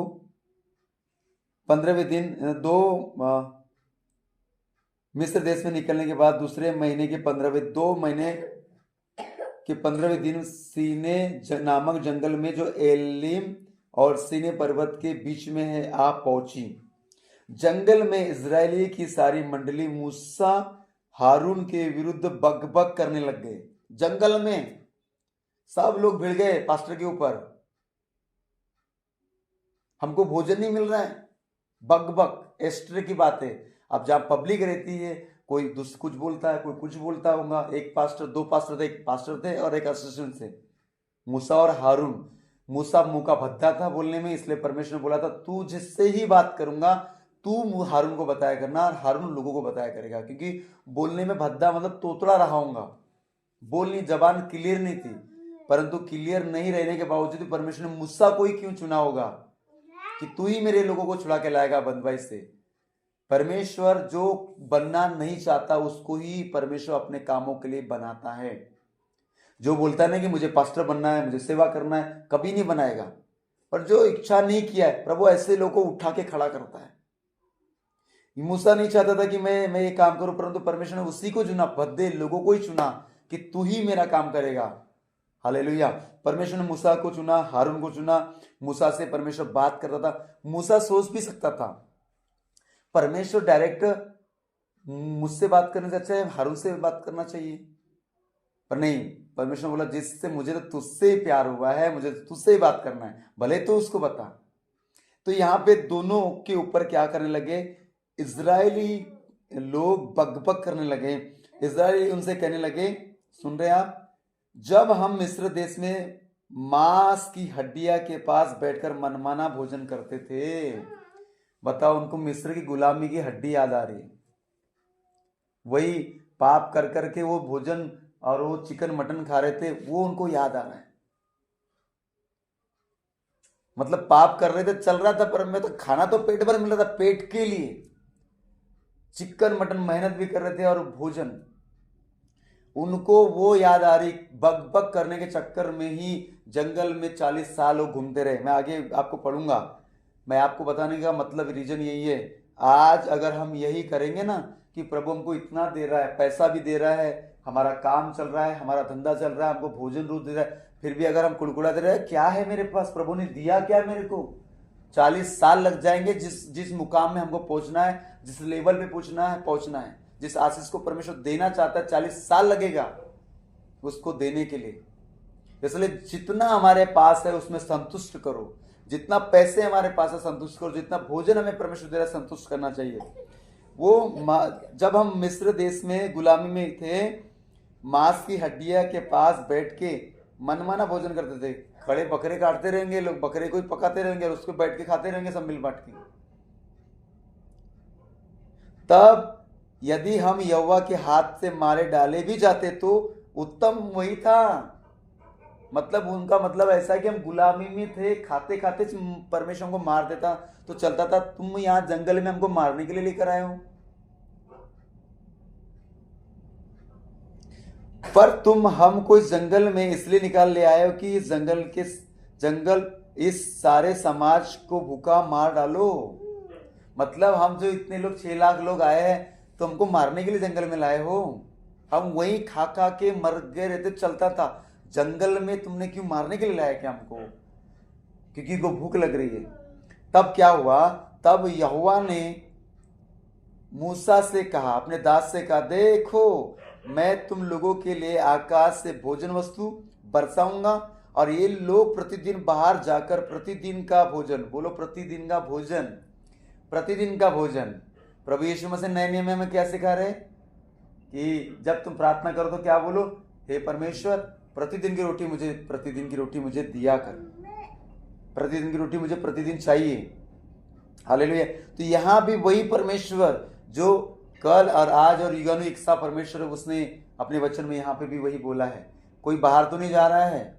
15वें दिन मिस्र देश में निकलने के बाद दूसरे महीने के 15वें 2 महीने के 15वें दिन सीने नामक जंगल में जो एलीम और सीने पर्वत के बीच में है आ पहुंची। जंगल में इजरायली की सारी मंडली मूसा हारून के विरुद्ध बकबक करने लग गए। जंगल में सब लोग भिड़ गए पास्टर के ऊपर, हमको भोजन नहीं मिल रहा है, बकबक, एस्टर की बात है। अब जहां पब्लिक रहती है, कोई कुछ बोलता है, कोई कुछ बोलता होगा। एक पास्टर, 2 पास्टर थे, एक पास्टर थे और एक असिस्टेंट थे, मूसा और हारून। मूसा मुंह का भद्दा था बोलने में, इसलिए परमेश्वर ने बोला था तू जिससे ही बात करूंगा तू हारून को बताया करना, और हारून लोगों को बताया करेगा, क्योंकि बोलने में भद्दा मतलब तोतला रहा हूंगा, बोलनी जबान क्लियर नहीं थी। परंतु क्लियर नहीं रहने के बावजूद परमेश्वर ने मूसा को ही क्यों चुना होगा कि तू ही मेरे लोगों को छुड़ा के लाएगा बंदवाई से। परमेश्वर जो बनना नहीं चाहता उसको ही परमेश्वर अपने कामों के लिए बनाता है। जो बोलता है ना कि मुझे पास्टर बनना है, मुझे सेवा करना है, कभी नहीं बनाएगा। पर जो इच्छा नहीं किया है, प्रभु ऐसे लोगों को उठा के खड़ा करता है। मूसा नहीं चाहता था कि मैं ये काम करूं, परंतु परमेश्वर ने उसी को चुना, भद्दे लोगों को ही चुना कि तू ही मेरा काम करेगा। हालेलुया। परमेश्वर ने मूसा को चुना, हारून को चुना। मूसा से परमेश्वर बात करता था। मूसा सोच भी सकता था परमेश्वर डायरेक्ट मुझसे बात करने से अच्छा है हारून से बात करना चाहिए, पर नहीं, परमेश्वर ने बोला जिससे मुझे तो तुझसे प्यार हुआ है, मुझे तो तुझसे ही बात करना है, भले तो उसको बता। तो यहां पे दोनों के ऊपर क्या करने लगे? इजरायली लोग बकबक करने लगे। इजरायली उनसे कहने लगे, सुन रहे आप, जब हम मिस्र देश में मांस की हड्डियां के पास बैठकर मनमाना भोजन करते थे। बताओ, उनको मिस्र की गुलामी की हड्डी याद आ रही है। वही पाप कर करके वो भोजन और वो चिकन मटन खा रहे थे, वो उनको याद आ रहा है। मतलब पाप कर रहे थे, चल रहा था, पर मैं तो खाना तो पेट भर मिल रहा था, पेट के लिए चिकन मटन मेहनत भी कर रहे थे और भोजन, उनको वो याद आ रही। बकबक करने के चक्कर में ही जंगल में 40 साल वो घूमते रहे। मैं आगे आपको पढ़ूंगा, मैं आपको बताने का मतलब रीजन यही है। आज अगर हम यही करेंगे ना कि प्रभु हमको इतना दे रहा है, पैसा भी दे रहा है, हमारा काम चल रहा है, हमारा धंधा चल रहा है, हमको भोजन रोज दे रहा है, फिर भी अगर हम कुड़कुड़ाते रहे क्या है मेरे पास, प्रभु ने दिया क्या मेरे को? 40 साल लग जाएंगे जिस मुकाम में हमको पहुंचना है, जिस लेवल पे पहुंचना है, जिस आशीष को परमेश्वर देना चाहता है, 40 साल लगेगा उसको देने के लिए। इसलिए जितना हमारे पास है उसमें संतुष्ट करो, जितना पैसे हमारे पास है संतुष्ट करो, जितना भोजन हमें परमेश्वर दे रहा है संतुष्ट करना चाहिए। वो जब हम मिस्र देश में गुलामी में थे, मांस की हड्डियां के पास बैठ के मनमाना भोजन करते थे। खड़े बकरे काटते रहेंगे लोग, बकरे को ही पकाते रहेंगे और उसको बैठ के खाते रहेंगे सब मिल बांट के। तब यदि हम यहोवा के हाथ से मारे डाले भी जाते तो उत्तम वही था। मतलब उनका मतलब ऐसा है कि हम गुलामी में थे, खाते खाते परमेश्वर को मार देता तो चलता था, तुम यहां जंगल में हमको मारने के लिए लेकर आए हो। पर तुम हमको इस जंगल में इसलिए निकाल ले आए हो कि इस जंगल इस सारे समाज को भूखा मार डालो। मतलब हम जो इतने लोग 6 लाख लोग आए हैं तो हमको मारने के लिए जंगल में लाए हो। हम वही खा खा के मर गए रहते, चलता था। जंगल में तुमने क्यों मारने के लिए लाया क्या हमको? क्योंकि को भूख लग रही है। तब क्या हुआ? तब यहोवा ने मूसा से कहा, अपने दास से कहा, देखो मैं तुम लोगों के लिए आकाश से भोजन वस्तु बरसाऊंगा और ये लोग प्रतिदिन बाहर जाकर प्रतिदिन का भोजन, बोलो प्रतिदिन का भोजन, प्रतिदिन का भोजन। प्रभु यीशु मसीह नए नियम में क्या सिखा रहे कि जब तुम प्रार्थना करो तो क्या बोलो, हे परमेश्वर प्रतिदिन की रोटी मुझे दिया कर, प्रतिदिन की रोटी मुझे प्रतिदिन चाहिए। हालेलुया। तो यहाँ भी वही परमेश्वर जो कल और आज और युगानु एक सा परमेश्वर, उसने अपने वचन में यहाँ पे भी वही बोला है। कोई बाहर तो नहीं जा रहा है,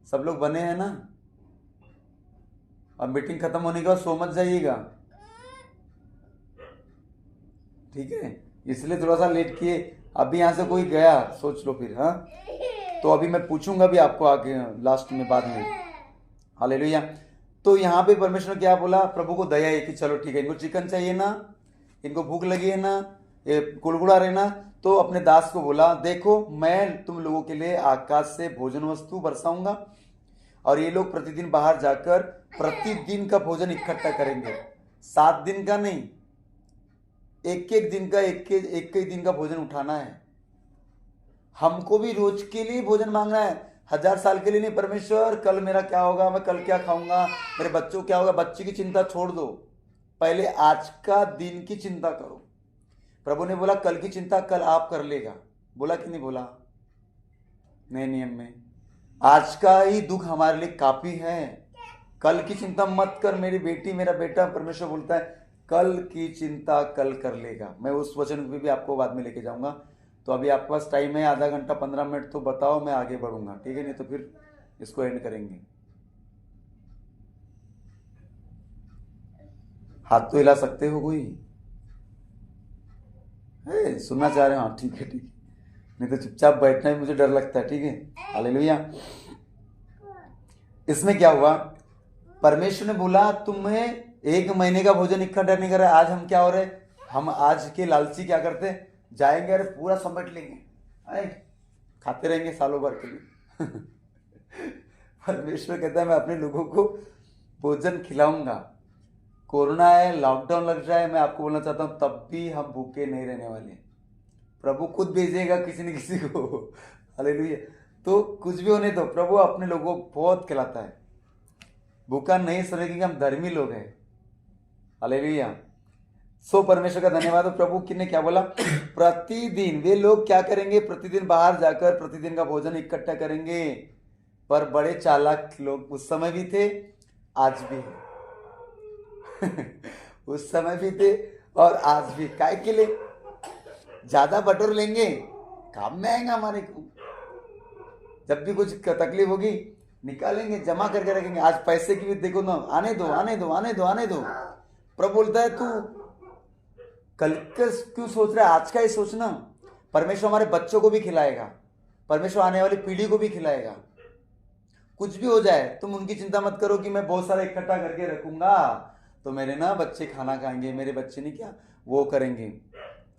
सब लोग बने हैं ना। और मीटिंग खत्म होने के बाद सो मत जाइएगा, ठीक है। इसलिए थोड़ा सा लेट किए। अभी यहाँ से कोई गया सोच लो फिर, हाँ। तो अभी मैं पूछूंगा भी आपको आगे लास्ट में, बाद में। हालेलुया। तो यहाँ पे परमेश्वर ने क्या बोला, प्रभु को दया है कि चलो ठीक है, इनको चिकन चाहिए ना, इनको भूख लगी है ना, ये कुड़कुड़ा रहे ना, तो अपने दास को बोला, देखो मैं तुम लोगों के लिए आकाश से भोजन वस्तु बरसाऊंगा और ये लोग प्रतिदिन बाहर जाकर प्रतिदिन का भोजन इकट्ठा करेंगे। 7 दिन का नहीं, एक दिन का, एक दिन का भोजन उठाना है। हमको भी रोज के लिए भोजन मांगना है, 1000 साल के लिए नहीं। परमेश्वर कल मेरा क्या होगा, मैं कल क्या खाऊंगा, मेरे बच्चों क्या होगा, बच्चे की चिंता छोड़ दो, पहले आज का दिन की चिंता करो। प्रभु ने बोला कल की चिंता कल आप कर लेगा, बोला कि नहीं बोला नए नियम में। आज का ही दुख हमारे लिए काफी है, कल की चिंता मत कर मेरी बेटी, मेरा बेटा। परमेश्वर बोलता है कल की चिंता कल कर लेगा। मैं उस वचन पे भी आपको बाद में लेके जाऊंगा। तो अभी आपके पास टाइम है आधा घंटा 15 मिनट, तो बताओ, मैं आगे बढ़ूंगा, ठीक है, नहीं तो फिर इसको एंड करेंगे। हाथ तो हिला सकते हो कोई, सुनना चाह रहे हो, हाँ ठीक है ठीक है, नहीं तो चुपचाप बैठना ही मुझे डर लगता है, ठीक है। हालेलुया। इसमें क्या हुआ, परमेश्वर ने बोला तुम्हें 1 महीने का भोजन इकट्ठा नहीं कर रहा है। आज हम क्या हो रहे, हम आज के लालची क्या करते, जाएंगे अरे पूरा समेट लेंगे, खाते रहेंगे सालों भर के लिए। परमेश्वर कहता है मैं अपने लोगों को भोजन खिलाऊंगा। कोरोना है, लॉकडाउन लग रहा है, मैं आपको बोलना चाहता हूं तब भी हम भूखे नहीं रहने वाले। प्रभु खुद भेजेगा किसी न किसी को। हालेलुया। तो कुछ भी होने दो, प्रभु अपने लोगों को बहुत खिलाता है, भूखा नहीं सोने, क्योंकि हम धर्मी लोग हैं। हालेलुया। सो परमेश्वर का धन्यवाद। प्रभु ने क्या बोला, प्रतिदिन वे लोग क्या करेंगे, प्रतिदिन बाहर जाकर प्रतिदिन का भोजन इकट्ठा करेंगे। पर बड़े चालाक लोग उस समय भी थे, आज भी है। उस समय भी थे और आज भी। काय के लिए, ज्यादा बटोर लेंगे, काम में आएगा हमारे को। जब भी कुछ तकलीफ होगी निकालेंगे, जमा करके रखेंगे। आज पैसे की भी देखो ना, आने दो आने दो आने दो आने दो। प्रभु बोलता है तू कल का क्यों सोच रहा है, आज का ही सोचना। परमेश्वर हमारे बच्चों को भी खिलाएगा, परमेश्वर आने वाली पीढ़ी को भी खिलाएगा। कुछ भी हो जाए तुम उनकी चिंता मत करो कि मैं बहुत सारा इकट्ठा करके रखूंगा तो मेरे ना बच्चे खाना खाएंगे, मेरे बच्चे नहीं क्या वो करेंगे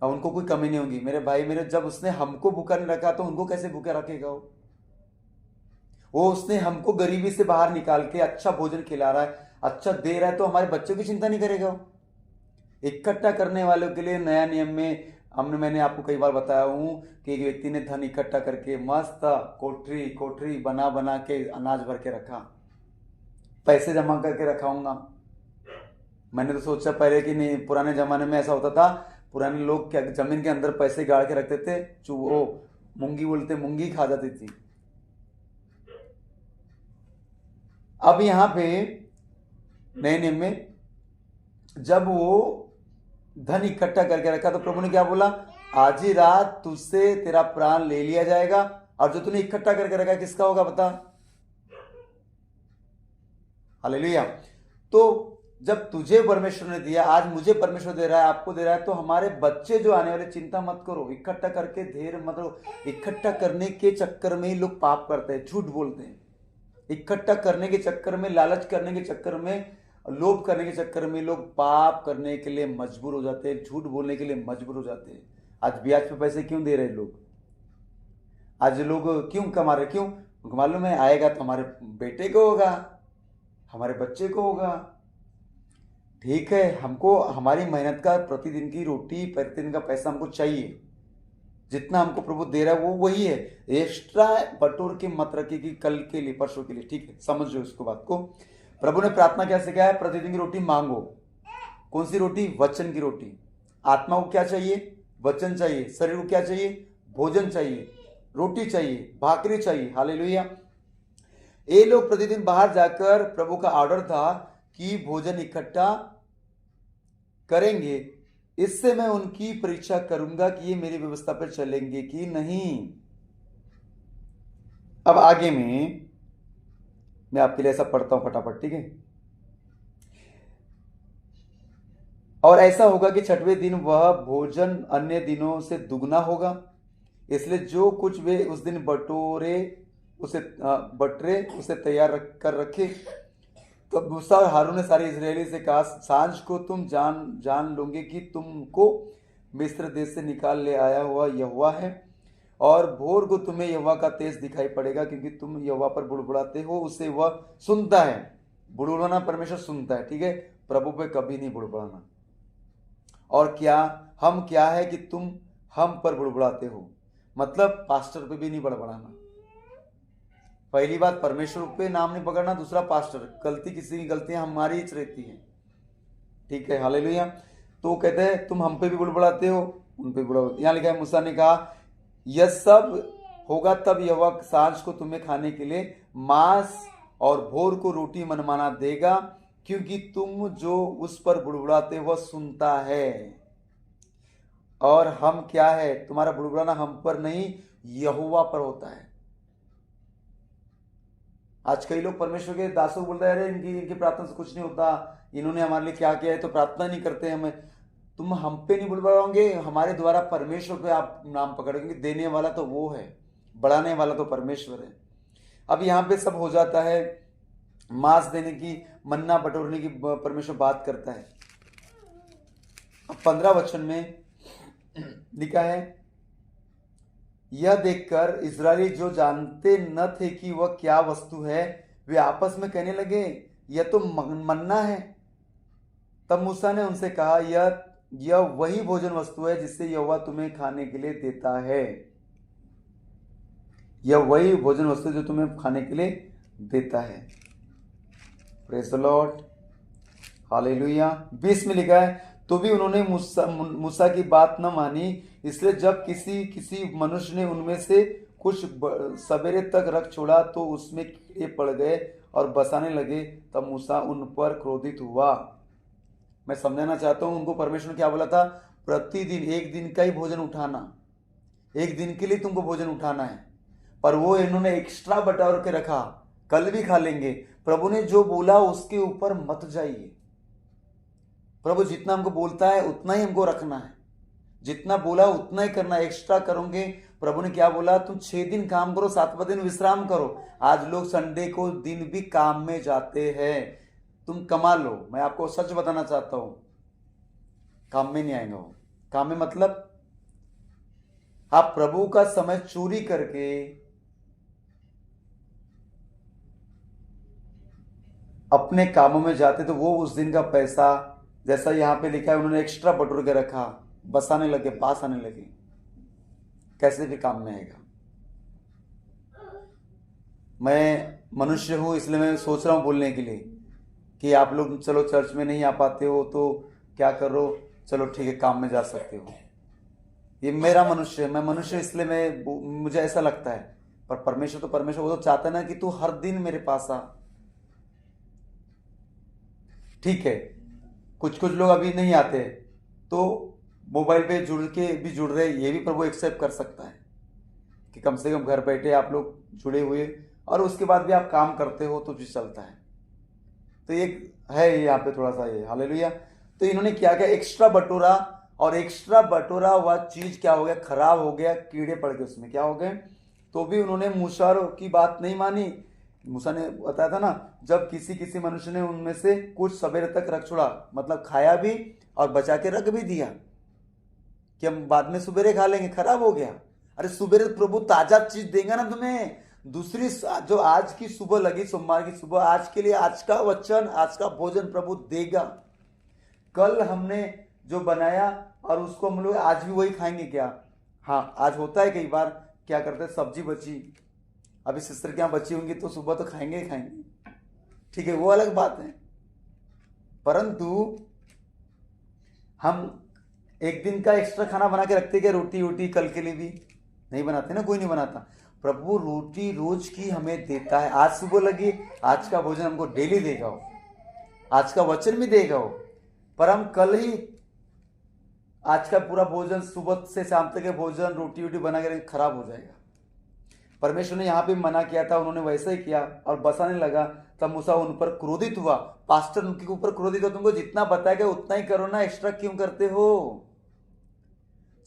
और उनको कोई कमी नहीं होगी। मेरे भाई मेरे, जब उसने हमको भूखा नहीं रखा तो उनको कैसे भूखा रखेगा वो उसने हमको गरीबी से बाहर निकाल के अच्छा भोजन खिला रहा है, अच्छा दे रहा है, तो हमारे बच्चों की चिंता नहीं करेगा। इकट्ठा करने वालों के लिए नया नियम में मैंने आपको कई बार बताया हूं कि एक व्यक्ति ने धन इकट्ठा करके मस्त कोठरी बना बना के अनाज भर के रखा, पैसे जमा करके रखाऊंगा। मैंने तो सोचा पहले कि नहीं, पुराने जमाने में ऐसा होता था, पुराने लोग क्या जमीन के अंदर पैसे गाड़ के रखते थे, वो मूंगी बोलते, मूंगी खा जाती थी। अब यहां पे नए नियम में जब वो धन इकट्ठा करके रखा तो प्रभु ने क्या बोला, आज ही रात तुझसे तेरा प्राण ले लिया जाएगा और जो तूने इकट्ठा करके रखा किसका होगा बता। हालेलुया। तो जब तुझे परमेश्वर ने दिया, आज मुझे परमेश्वर दे रहा है, आपको दे रहा है, तो हमारे बच्चे जो आने वाले, चिंता मत करो, इकट्ठा करके ढेर मतलब इकट्ठा करने के चक्कर में ही लोग पाप करते हैं, झूठ बोलते हैं। इकट्ठा करने के चक्कर में, लालच करने के चक्कर में, लोभ करने के चक्कर में लोग पाप करने के लिए मजबूर हो जाते हैं, झूठ बोलने के लिए मजबूर हो जाते हैं। आज ब्याज पे पैसे क्यों दे रहे लोग, आज लोग क्यों कमा रहे, क्यों, उनको मालूम है आएगा तो हमारे बेटे को होगा, हमारे बच्चे को होगा। ठीक है, हमको हमारी मेहनत का प्रतिदिन की रोटी, प्रतिदिन का पैसा हमको चाहिए, जितना हमको प्रभु दे रहा है वो वही है। एक्स्ट्रा बटोर के मत रखिए कि कल के लिए, परसों के लिए, ठीक है, समझ लो इसको बात को। प्रभु ने प्रार्थना क्या सिखाया है, प्रतिदिन की रोटी मांगो, कौन सी रोटी? वचन की रोटी। आत्मा को क्या चाहिए? वचन चाहिए। शरीर को क्या चाहिए? भोजन चाहिए, रोटी चाहिए, भाकरी चाहिए। हालेलुया। ये लोग प्रतिदिन बाहर जाकर, प्रभु का ऑर्डर था कि भोजन इकट्ठा करेंगे, इससे मैं उनकी परीक्षा करूंगा कि ये मेरी व्यवस्था पर चलेंगे कि नहीं। अब आगे में मैं आपके लिए ऐसा पढ़ता हूं फटाफट, ठीक है। और ऐसा होगा कि छठवें दिन वह भोजन अन्य दिनों से दुगना होगा, इसलिए जो कुछ वे उस दिन बटोरे उसे तैयार कर रखे। तब मूसा और हारून ने सारे इजरायली से कहा, सांझ को तुम जान लोगे कि तुमको मिस्र देश से निकाल ले आया हुआ यहोवा है, और भोर को तुम्हें यहोवा का तेज दिखाई पड़ेगा, क्योंकि तुम यहोवा पर बुड़बुड़ाते हो, उसे वह सुनता है। बुड़बुड़ाना परमेश्वर सुनता है, ठीक है। प्रभु पे कभी नहीं बुड़बुड़ाना। और क्या है कि तुम हम पर बुड़बुड़ाते हो, मतलब पास्टर पे भी नहीं बड़बड़ाना। पहली बात परमेश्वर पे नाम नहीं पकड़ना, दूसरा पास्टर। गलती किसी की गलतियां हमारी ही रहती है, ठीक है। हालेलुया। तो कहते हैं तुम हम पे भी बुड़बुड़ाते हो, उन पे बुड़बुड़ाते। यहाँ लिखा है, मूसा ने कहा यह सब होगा तब यहोवा सांझ को तुम्हें खाने के लिए मांस और भोर को रोटी मनमाना देगा, क्योंकि तुम जो उस पर बुड़बुड़ाते हो वह सुनता है। और हम क्या है? तुम्हारा बुड़बुड़ाना हम पर नहीं, यहोवा पर होता है। आज कई लोग परमेश्वर के दासों बोलते हैं, अरे इनकी प्रार्थना से कुछ नहीं होता, इन्होंने हमारे लिए क्या किया है, तो प्रार्थना नहीं करते हमें। तुम हम पे नहीं बुड़बुड़ाओगे, हमारे द्वारा परमेश्वर पे आप नाम पकड़ोगे। देने वाला तो वो है, बढ़ाने वाला तो परमेश्वर है। अब यहाँ पे सब हो जाता है, मांस देने की, मन्ना बटोरने की परमेश्वर बात करता है। अब 15 वचन में लिखा है, यह देखकर इजरायली जो जानते न थे कि वह क्या वस्तु है, वे आपस में कहने लगे, यह तो मन्ना है। तब मूसा ने उनसे कहा, यह वही भोजन वस्तु है जिससे यहोवा तुम्हें खाने के लिए देता है। यह वही भोजन वस्तु जो तुम्हें खाने के लिए देता है। Praise the Lord, hallelujah. 20 में लिखा है, तो भी उन्होंने मूसा की बात न मानी, इसलिए जब किसी मनुष्य ने उनमें से कुछ सवेरे तक रख छोड़ा तो उसमें कीड़े पड़ गए और बसाने लगे। तब मूसा उन पर क्रोधित हुआ। मैं समझाना चाहता हूं, उनको परमेश्वर ने क्या बोला था? प्रतिदिन एक दिन का ही भोजन उठाना, एक दिन के लिए तुमको भोजन उठाना है। पर वो इन्होंने एक्स्ट्रा बटोर के रखा, कल भी खा लेंगे। प्रभु ने जो बोला उसके ऊपर मत जाइए। प्रभु जितना हमको बोलता है उतना ही हमको रखना है, जितना बोला उतना ही करना। एक्स्ट्रा करोगे, प्रभु ने क्या बोला? तुम 6 दिन काम करो, 7वां दिन विश्राम करो। आज लोग संडे को दिन भी काम में जाते हैं। तुम कमा लो, मैं आपको सच बताना चाहता हूं, काम में नहीं आएगा वो। काम में मतलब आप प्रभु का समय चोरी करके अपने कामों में जाते तो वो उस दिन का पैसा, जैसा यहां पे लिखा है, उन्होंने एक्स्ट्रा बटोर के रखा, बसाने लगे, पास आने लगे, कैसे भी काम में आएगा। मैं मनुष्य हूं, इसलिए मैं सोच रहा हूं बोलने के लिए कि आप लोग चलो चर्च में नहीं आ पाते हो तो क्या करो, चलो ठीक है काम में जा सकते हो। ये मेरा मनुष्य है, मैं मनुष्य इसलिए मुझे ऐसा लगता है। पर परमेश्वर तो परमेश्वर, वो तो चाहता है ना कि तू हर दिन मेरे पास आ। ठीक है, कुछ लोग अभी नहीं आते तो मोबाइल पे जुड़ रहे, ये भी प्रभु एक्सेप्ट कर सकता है कि कम से कम घर बैठे आप लोग जुड़े हुए और उसके बाद भी आप काम करते हो तो भी चलता है। तो एक है यहाँ पे थोड़ा सा ये, हालेलुया। तो इन्होंने क्या किया? एक्स्ट्रा बटोरा, और एक्स्ट्रा बटोरा हुआ चीज क्या हो गया? खराब हो गया, कीड़े पड़ गए उसमें। क्या हो गए? तो भी उन्होंने मूसा की बात नहीं मानी। मूसा ने बताया था ना, जब किसी मनुष्य ने उनमें से कुछ सवेरे तक रख छोड़ा, मतलब खाया भी और बचा के रख भी दिया कि हम बाद में सुबेरे खा लेंगे, खराब हो गया। अरे सुबेरे प्रभु ताजा चीज देगा ना तुम्हें। दूसरी जो आज की सुबह लगी, सोमवार की सुबह, आज के लिए आज का वचन, आज का भोजन प्रभु देगा। कल हमने जो बनाया और उसको हम लोग आज भी वही खाएंगे क्या? हाँ, आज होता है कई बार, क्या करते हैं, सब्जी बची, अभी सिस्टर के यहाँ बची होंगी तो सुबह तो खाएंगे ही खाएंगे, ठीक है, वो अलग बात है। परंतु हम एक दिन का एक्स्ट्रा खाना बना के रखते क्या? रोटी वोटी कल के लिए भी नहीं बनाते ना, कोई नहीं बनाता। प्रभु रोटी रोज की हमें देता है। आज सुबह लगी, आज का भोजन हमको डेली देगा हो, आज का वचन भी देगा हो, पर हम कल ही आज का पूरा भोजन सुबह से शाम तक के भोजन रोटी वोटी बना के खराब हो जाएगा। परमेश्वर ने यहाँ पे मना किया था, उन्होंने वैसा ही किया और बसाने लगा। तब मूसा उन पर क्रोधित हुआ। पास्टर उनके ऊपर क्रोधित हुआ, तुमको जितना बताया गया उतना ही करो ना, एक्स्ट्रा क्यों करते हो?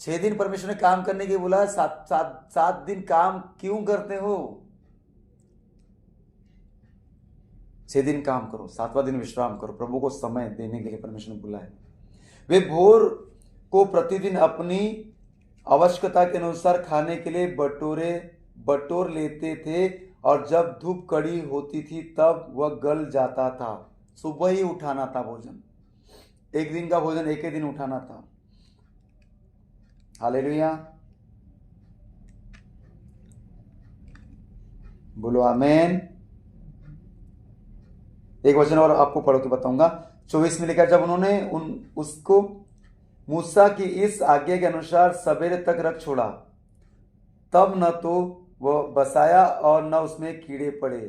6 दिन परमेश्वर ने काम करने के बोला, 7 दिन काम क्यों करते हो? 6 दिन काम करो, 7वां दिन विश्राम करो। प्रभु को समय देने के लिए परमेश्वर ने बुलाया। वे भोर को प्रतिदिन अपनी आवश्यकता के अनुसार खाने के लिए बटोर लेते थे और जब धूप कड़ी होती थी तब वह गल जाता था। सुबह ही उठाना था भोजन, एक दिन का भोजन एक ही दिन उठाना था। हालेलुया, बोलो आमेन। एक वचन और आपको पढ़ के बताऊंगा। 24 में लिखा, जब उन्होंने उसको मूसा की इस आज्ञा के अनुसार सवेरे तक रख छोड़ा, तब न तो वह बसाया और न उसमें कीड़े पड़े।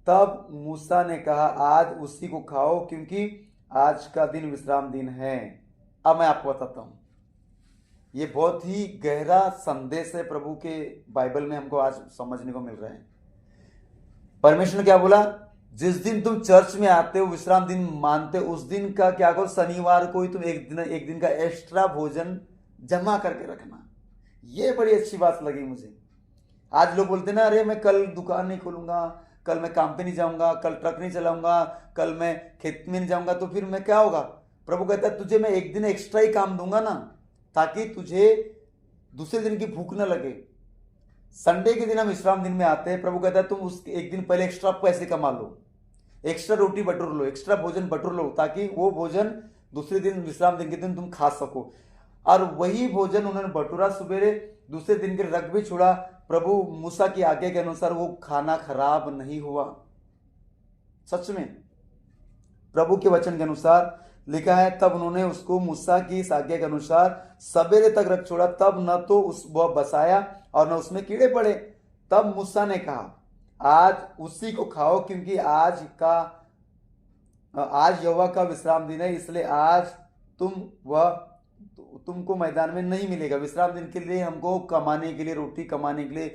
तब मूसा ने कहा, आज उसी को खाओ, क्योंकि आज का दिन विश्राम दिन है। अब मैं आपको बताता हूं, ये बहुत ही गहरा संदेश है प्रभु के, बाइबल में हमको आज समझने को मिल रहा है। परमेश्वर ने क्या बोला? जिस दिन तुम चर्च में आते हो, विश्राम दिन मानते हो, उस दिन का क्या करो, शनिवार को ही तुम एक दिन का एक्स्ट्रा भोजन जमा करके रखना। ये बड़ी अच्छी बात लगी मुझे। आज लोग बोलते ना, अरे मैं कल दुकान नहीं खोलूंगा, कल मैं काम पे नहीं जाऊंगा, कल ट्रक नहीं चलाऊंगा, कल मैं खेत में नहीं जाऊंगा, तो फिर मैं क्या होगा? प्रभु कहता है, तुझे मैं एक दिन एक्स्ट्रा ही काम दूंगा ना, ताकि तुझे दूसरे दिन की भूख न लगे। संडे के दिन हम विश्राम दिन में आते हैं, प्रभु कहता है तुम उस एक दिन पहले एक्स्ट्रा पैसे कमा लो, एक्स्ट्रा रोटी बटोर लो, एक्स्ट्रा भोजन बटोर लो, ताकि वो भोजन दूसरे दिन विश्राम दिन के दिन तुम खा सको। और वही भोजन उन्होंने बटोरा सुबेरे, दूसरे दिन के रख भी छोड़ा। प्रभु मूसा की आज्ञा के अनुसार वो खाना खराब नहीं हुआ। सच में प्रभु के वचन के अनुसार लिखा है, तब उन्होंने उसको मूसा की इस आज्ञा के अनुसार सवेरे तक रख छोड़ा, तब न तो वह बसाया और न उसमें कीड़े पड़े। तब मूसा ने कहा, आज उसी को खाओ, क्योंकि आज यहोवा का विश्राम दिन है, इसलिए आज तुमको मैदान में नहीं मिलेगा। विश्राम दिन के लिए हमको कमाने के लिए, रोटी कमाने के लिए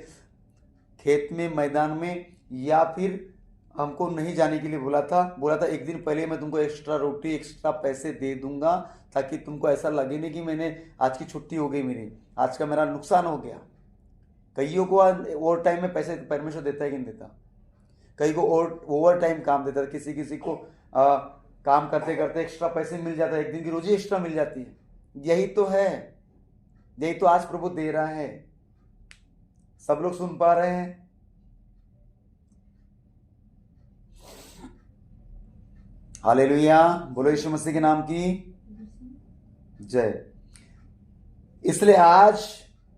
खेत में, मैदान में, या फिर हमको नहीं जाने के लिए बोला था एक दिन पहले मैं तुमको एक्स्ट्रा रोटी, एक्स्ट्रा पैसे दे दूंगा, ताकि तुमको ऐसा लगे नहीं कि मैंने आज की छुट्टी हो गई, मेरी आज का मेरा नुकसान हो गया। कईयों को ओवर टाइम में पैसे परमेश्वर देता है कि नहीं देता? कई को ओवर टाइम काम देता है, किसी को काम करते करते एक्स्ट्रा पैसे मिल जाता है, एक दिन की रोजी एक्स्ट्रा मिल जाती है। यही तो है, यही तो आज प्रभु दे रहा है। सब लोग सुन पा रहे हैं? हालेलुया, बोलो यीशु मसीह के नाम की जय। इसलिए आज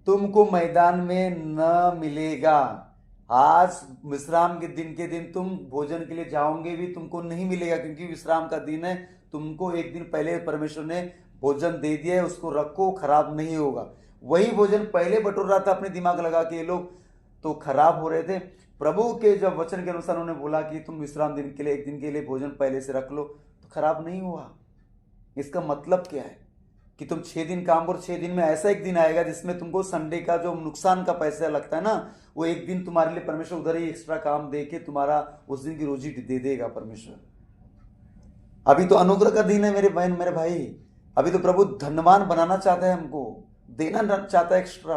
तुमको मैदान में न मिलेगा। आज विश्राम के दिन तुम भोजन के लिए जाओगे भी, तुमको नहीं मिलेगा, क्योंकि विश्राम का दिन है। तुमको एक दिन पहले परमेश्वर ने भोजन दे दिया है, उसको रखो, खराब नहीं होगा। वही भोजन पहले बटोर रहा था अपने दिमाग लगा के, ये लोग तो खराब हो रहे थे। प्रभु के जब वचन के अनुसार उन्होंने बोला कि तुम विश्राम दिन के लिए, एक दिन के लिए भोजन पहले से रख लो, तो खराब नहीं हुआ। इसका मतलब क्या है? कि तुम 6 दिन काम करो, 6 दिन में ऐसा एक दिन आएगा जिसमें तुमको संडे का जो नुकसान का पैसा लगता है ना, वो एक दिन तुम्हारे लिए परमेश्वर उधर ही एक्स्ट्रा काम दे के तुम्हारा उस दिन की रोजी दे देगा परमेश्वर। अभी तो अनुग्रह का दिन है मेरे बहन, मेरे भाई। अभी तो प्रभु धनवान बनाना चाहता है, हमको देना चाहता है एक्स्ट्रा।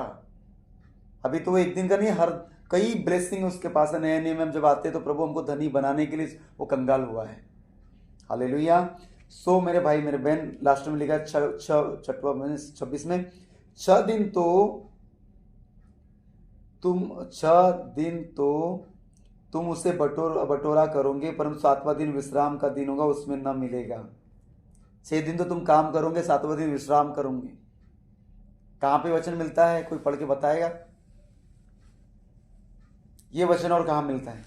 अभी तो वो एक दिन का नहीं, हर कई ब्लेसिंग उसके पास है। नए नए में जब आते हैं तो प्रभु हमको धनी बनाने के लिए वो कंगाल हुआ है। हालेलुया। सो मेरे भाई, मेरे बहन, लास्ट में लिखा है 26 में, 6 दिन तो तुम उसे बटोरा करोगे, परंतु 7वां दिन विश्राम का दिन होगा, उसमें न मिलेगा। 6 दिन तो तुम काम करोगे, 7वां दिन विश्राम करोगे। कहां पे वचन मिलता है? कोई पढ़ के बताएगा ये वचन, और कहां मिलता है?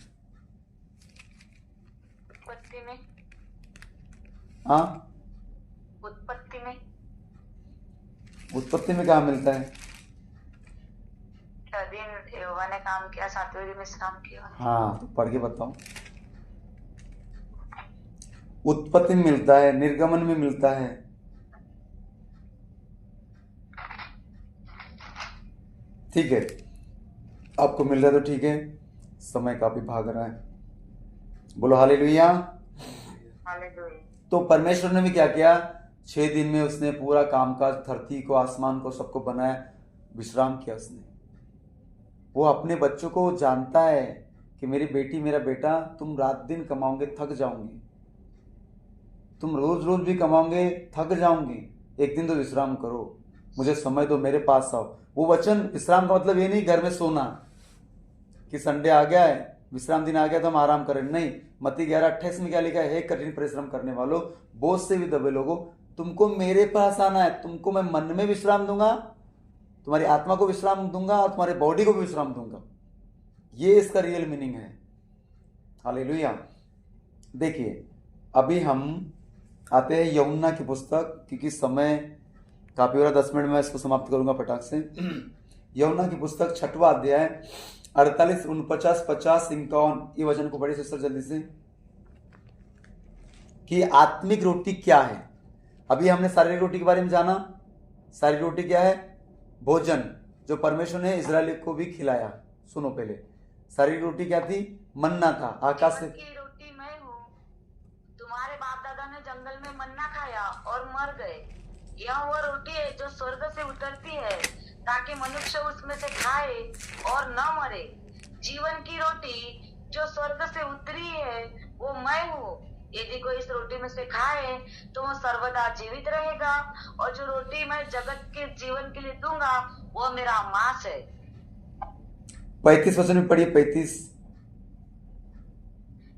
उत्पत्ति में। हाँ, उत्पत्ति में। उत्पत्ति में कहाँ मिलता है? 6 दिन यहोवा ने काम किया, 7वें दिन विश्राम किया। हाँ, तो पढ़ के बताओ। उत्पत्ति में मिलता है, निर्गमन में मिलता है। ठीक है, आपको मिल रहा है तो ठीक है। समय काफी भाग रहा है, बोलो हालेलुया। हालेलुया। तो परमेश्वर ने भी क्या किया? 6 दिन में उसने पूरा कामकाज, धरती को, आसमान को, सबको बनाया, विश्राम किया उसने। वो अपने बच्चों को जानता है कि मेरी बेटी, मेरा बेटा, तुम रात दिन कमाओगे, थक जाओगे, तुम रोज रोज भी कमाओगे, थक जाओगे, एक दिन तो विश्राम करो, मुझे समय दो, मेरे पास आओ। वो वचन, विश्राम का मतलब ये नहीं घर में सोना कि संडे आ गया है, विश्राम दिन आ गया तो हम आराम करें, नहीं। मत्ती 11:28 में क्या लिखा है? हे कठिन परिश्रम करने वालों, बोझ से भी दबे लोगों, तुमको मेरे पास आना है, तुमको मैं मन में विश्राम दूंगा, तुम्हारी आत्मा को विश्राम दूंगा और तुम्हारे बॉडी को भी विश्राम दूंगा। ये इसका रियल मीनिंग है। हालेलुया। देखिए, अभी हम आते हैं यूहन्ना की पुस्तक, क्योंकि समय काफी हो रहा, 10 मिनट में इसको समाप्त करूंगा फटाक से। यूहन्ना की पुस्तक 6वां अध्याय 48, 49, 50, 51, ये वचन को पढ़िए सिस्टर जल्दी से, कि आत्मिक रोटी क्या है। अभी हमने शारीरिक रोटी के बारे में जाना। शारीरिक रोटी क्या है? भोजन जो परमेश्वर ने इजराइल को भी खिलाया। सुनो पहले, शारीरिक रोटी क्या थी? मन्ना था, आकाश से। जीवन की रोटी मैं हूँ। तुम्हारे बाप दादा ने जंगल में मन्ना खाया और मर गए। यह वो रोटी है जो स्वर्ग से उतरती है, ताकि मनुष्य उसमें से खाए और न मरे। जीवन की रोटी जो स्वर्ग से उतरी है वो मैं हूँ। यदि कोई इस रोटी में से खाए तो वो सर्वदा जीवित रहेगा, और जो रोटी मैं जगत के जीवन के लिए दूंगा वो मेरा मांस है। 35 वचन में पढ़िए, 35।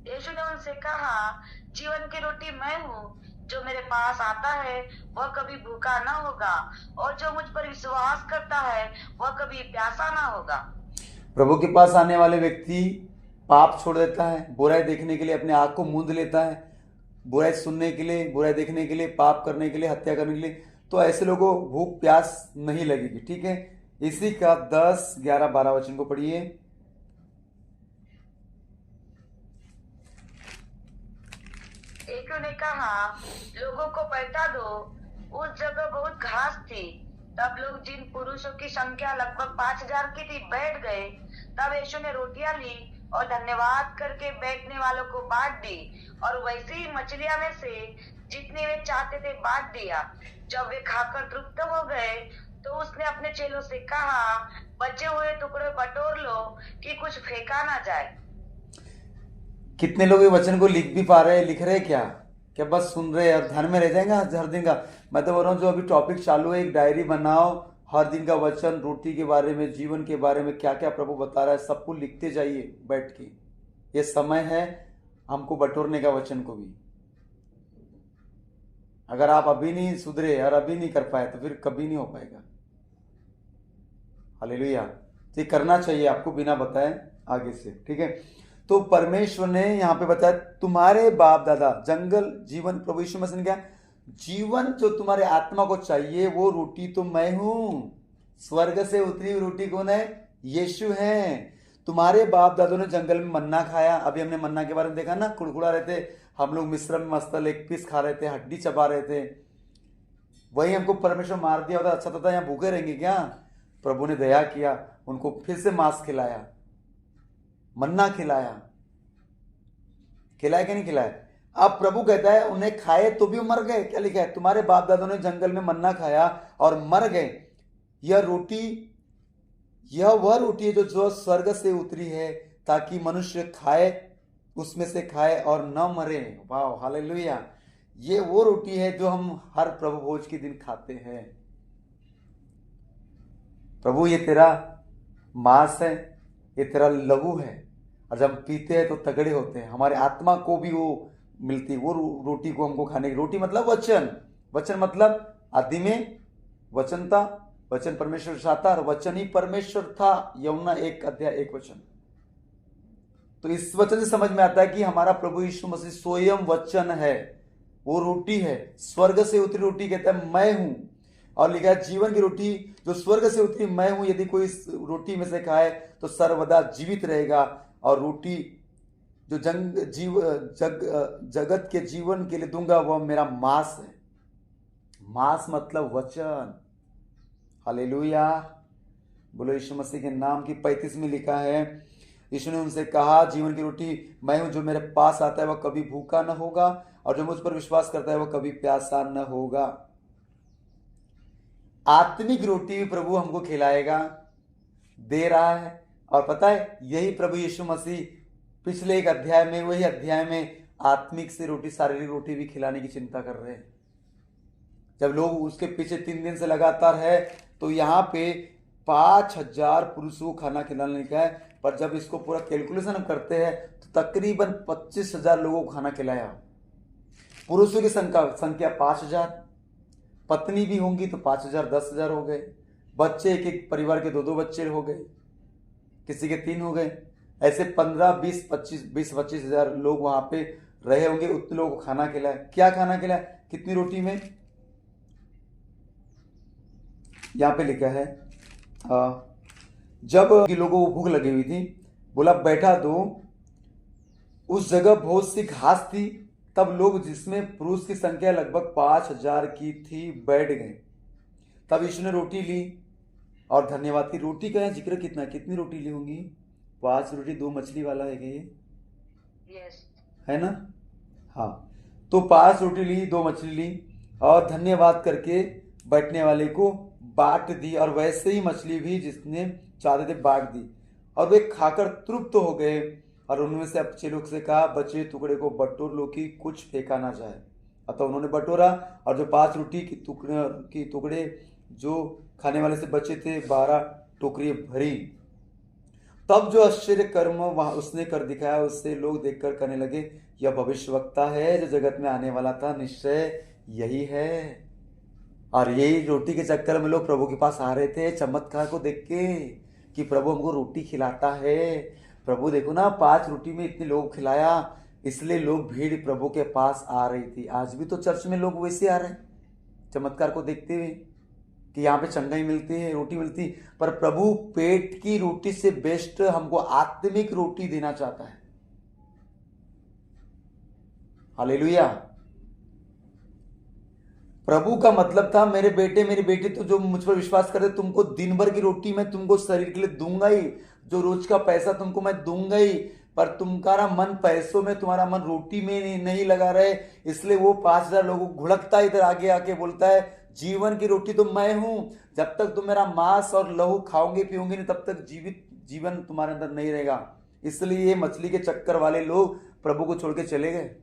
यीशु ने उनसे कहा, जीवन की रोटी मैं हूँ। जो मेरे पास आता है वह कभी भूखा ना होगा, और जो मुझ पर विश्वास करता है वह कभी प्यासा ना होगा। प्रभु के पास आने वाले व्यक्ति पाप छोड़ देता है, बुराई देखने के लिए अपने आंख को मूंद लेता है, बुराई सुनने के लिए, बुराई देखने के लिए, पाप करने के लिए, हत्या करने के लिए, तो ऐसे लोगों को भूख प्यास नहीं लगेगी। ठीक है, इसी का 10, 11, 12 वचन को पढ़िए। यीशु ने कहा, लोगों को बैठा दो। उस जगह बहुत घास थी। तब लोग, जिन पुरुषों की संख्या लगभग 5000 की थी, बैठ गए। तब यीशु ने रोटियां ली और धन्यवाद करके बैठने वालों को बांट दी, और वैसे ही मछलियां में से जितनी वे चाहते थे बांट दिया। जब वे खाकर तृप्त हो गए तो उसने अपने चेलों से कहा, बचे हुए टुकड़े बटोर लो कि कुछ फेंका ना जाए। कितने लोग ये वचन को लिख भी पा रहे हैं, लिख रहे क्या? क्या बस सुन रहे हैं, ध्यान में रह जाएगा हर दिन का? मैं तो बोल रहा हूँ, जो अभी टॉपिक चालू है, एक डायरी बनाओ, हर दिन का वचन, रोटी के बारे में, जीवन के बारे में, क्या क्या प्रभु बता रहा है, सबको लिखते जाइए बैठ के। ये समय है हमको बटोरने का वचन को भी। अगर आप अभी नहीं सुधरे और अभी नहीं कर पाए तो फिर कभी नहीं हो पाएगा। हालेलुया। तो ये करना चाहिए आपको बिना बताए आगे से। ठीक है, तो परमेश्वर ने यहाँ पे बताया, तुम्हारे बाप दादा जंगल जीवन, प्रभु यीशु मसीह ने क्या? जीवन जो तुम्हारे आत्मा को चाहिए वो रोटी तो मैं हूं। स्वर्ग से उतरी हुई रोटी कौन है? यीशु है। तुम्हारे बाप दादों ने जंगल में मन्ना खाया। अभी हमने मन्ना के बारे में देखा ना, कुड़कुड़ा रहे थे हम लोग, मिस्र में मस्त लेग पीस खा रहे थे, हड्डी चबा रहे थे। वही हमको परमेश्वर मार दिया होता अच्छा था, यहाँ भूखे रहेंगे क्या? प्रभु ने दया किया, उनको फिर से मांस खिलाया, मन्ना खिलाया। खिलाया कि नहीं खिलाया? अब प्रभु कहता है उन्हें खाए तो भी मर गए। क्या लिखा है? तुम्हारे बाप दादों ने जंगल में मन्ना खाया और मर गए। यह वह रोटी है जो स्वर्ग से उतरी है, ताकि मनुष्य खाए, उसमें से खाए और न मरे। वाह, हालेलुया। ये वो रोटी है जो हम हर प्रभु भोज के दिन खाते हैं। प्रभु ये तेरा मांस है, ये तेरा लहू है, और जब हम पीते हैं तो तगड़े होते हैं, हमारे आत्मा को भी वो मिलती है। वो रोटी को हमको खाने की, रोटी मतलब वचन, वचन मतलब आदि में वचन था, वचन परमेश्वर से आता और वचन ही परमेश्वर था। यूहन्ना 1 अध्याय 1 वचन। तो इस वचन से समझ में आता है कि हमारा प्रभु यीशु मसीह स्वयं वचन है, वो रोटी है, स्वर्ग से उतरी रोटी। कहता है मैं हूं, और लिखा है जीवन की रोटी जो स्वर्ग से उतरी मैं हूं, यदि कोई इस रोटी में से खाए तो सर्वदा जीवित रहेगा। और रोटी जो जगत के जीवन के लिए दूंगा वह मेरा मांस है। मांस मतलब वचन। हालेलुया, बोलो यीशु मसीह के नाम की। 35 में लिखा है, यीशु ने उनसे कहा जीवन की रोटी मैं हूं, जो मेरे पास आता है वह कभी भूखा न होगा और जो मुझ पर विश्वास करता है वह कभी प्यासा न होगा। आत्मिक रोटी भी प्रभु हमको खिलाएगा, दे रहा है। और पता है यही प्रभु यीशु मसीह पिछले एक अध्याय में, वही अध्याय में आत्मिक से रोटी, शारीरिक रोटी भी खिलाने की चिंता कर रहे हैं। जब लोग उसके पीछे 3 दिन से लगातार है तो यहाँ पे 5000 पुरुषों को खाना खिलाने का है, पर जब इसको पूरा कैलकुलेशन हम करते हैं तो तकरीबन 25,000 लोगों को खाना खिलाया। पुरुषों की संख्या 5000, पत्नी भी होंगी तो 5000, 10,000 हो गए। बच्चे एक एक परिवार के 2-2 बच्चे हो गए, किसी के 3 हो गए। ऐसे 15, 20, 25,000 लोग वहां पे रहे होंगे। उतने लोगों को खाना खिलाया। क्या खाना खिलाया? कितनी रोटी में? यहां पे लिखा है जब लोगों को भूख लगी हुई थी, बोला बैठा दो। उस जगह बहुत सी घास थी। तब लोग, जिसमें पुरुष की संख्या लगभग 5000 की थी, बैठ गए। तब यीशु ने रोटी ली और धन्यवाद की। रोटी का जिक्र कितनी रोटी ली होंगी? 5 रोटी 2 मछली वाला है क्या ये? यस, है ना? हाँ, तो 5 रोटी ली, 2 मछली ली और धन्यवाद करके बैठने वाले को बांट दी। और वैसे ही मछली भी जिसने चाहते थे बांट दी। और वे खाकर तृप्त हो गए। और उनमें से अब चेलों से कहा बचे टुकड़े को बटोर लो कि कुछ फेंका ना जाए। अतः उन्होंने बटोरा और जो 5 रोटी की टुकड़े जो खाने वाले से बचे थे 12 टोकरी भरी। तब जो आश्चर्य कर्म वहां उसने कर दिखाया उससे लोग देखकर कहने लगे यह भविष्यवक्ता है जो जगत में आने वाला था, निश्चय यही है। और यही रोटी के चक्कर में लोग प्रभु के पास आ रहे थे चमत्कार को देख के कि प्रभु हमको रोटी खिलाता है। प्रभु देखो ना 5 रोटी में इतने लोग खिलाया, इसलिए लोग भीड़ प्रभु के पास आ रही थी। आज भी तो चर्च में लोग वैसे आ रहे हैं चमत्कार को देखते हुए कि यहाँ पे चंगाई मिलती है, रोटी मिलती। पर प्रभु पेट की रोटी से बेस्ट हमको आत्मिक रोटी देना चाहता है। हालेलुया। प्रभु का मतलब था मेरे बेटे मेरी बेटी तो जो मुझ पर विश्वास करते तुमको दिन भर की रोटी मैं तुमको शरीर के लिए दूंगा ही, जो रोज का पैसा तुमको मैं दूंगा ही। पर तुम्हारा मन पैसों में, तुम्हारा मन रोटी में नहीं लगा रहे, इसलिए वो 5000 लोगों को घुड़कता इधर आगे आके बोलता है जीवन की रोटी तो मैं हूं। जब तक तुम मेरा मांस और लहू खाओगे पियोगे नहीं तब तक जीवन तुम्हारे अंदर नहीं रहेगा। इसलिए ये मछली के चक्कर वाले लोग प्रभु को छोड़ के चले गए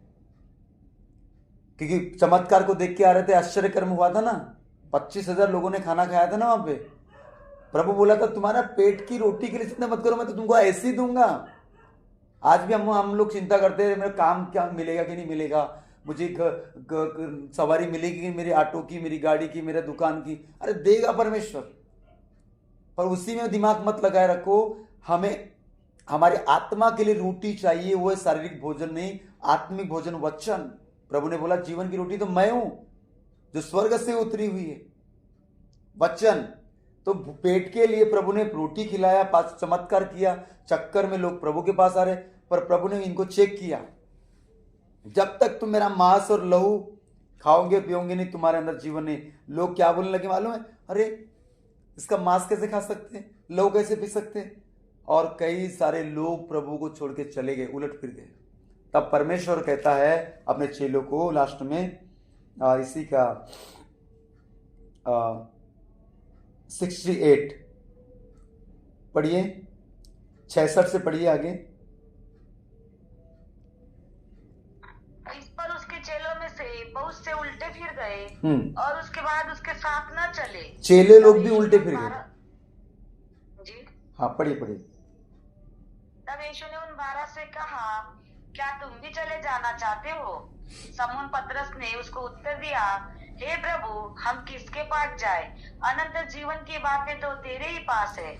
क्योंकि चमत्कार को देख के आ रहे थे। आश्चर्य कर्म हुआ था ना, 25,000 लोगों ने खाना खाया था ना वहां पे। प्रभु बोला था तुम्हारा पेट की रोटी के लिए चिंता मत करो, मैं तो तुमको ऐसे ही दूंगा। आज भी हम लोग चिंता करते हैं मेरा काम क्या मिलेगा कि नहीं मिलेगा, मुझे सवारी मिलेगी कि मेरी ऑटो की, मेरी गाड़ी की, मेरे दुकान की। अरे देगा परमेश्वर, पर उसी में दिमाग मत लगाए रखो। हमें हमारी आत्मा के लिए रोटी चाहिए, वो है शारीरिक भोजन नहीं, आत्मिक भोजन, वचन। प्रभु ने बोला जीवन की रोटी तो मैं हूं जो स्वर्ग से उतरी हुई है, वचन। तो पेट के लिए प्रभु ने रोटी खिलाया, 5 चमत्कार किया, चक्कर में लोग प्रभु के पास आ रहे। पर प्रभु ने इनको चेक किया, जब तक तुम मेरा मांस और लहू खाओगे पियोगे नहीं तुम्हारे अंदर जीवन नहीं। लोग क्या बोलने लगे मालूम है? अरे इसका मांस कैसे खा सकते हैं, लहू कैसे पी सकते हैं? और कई सारे लोग प्रभु को छोड़ के चले गए, उलट फिर गए। तब परमेश्वर कहता है अपने चेलों को लास्ट में इसी का 68 पढ़िए, 66 से पढ़िए आगे। इस पर उसके चेलों में से बहुत से उल्टे फिर गए और उसके बाद उसके साथ न चले। चेले लोग भी उल्टे फिर गए जी। हाँ पढ़िए। तब यीशु ने उन 12 से कहा क्या तुम भी चले जाना चाहते हो? समून पतरस ने उसको उत्तर दिया हे प्रभु हम किसके पास जाए? अनंत जीवन की बातें तो तेरे ही पास है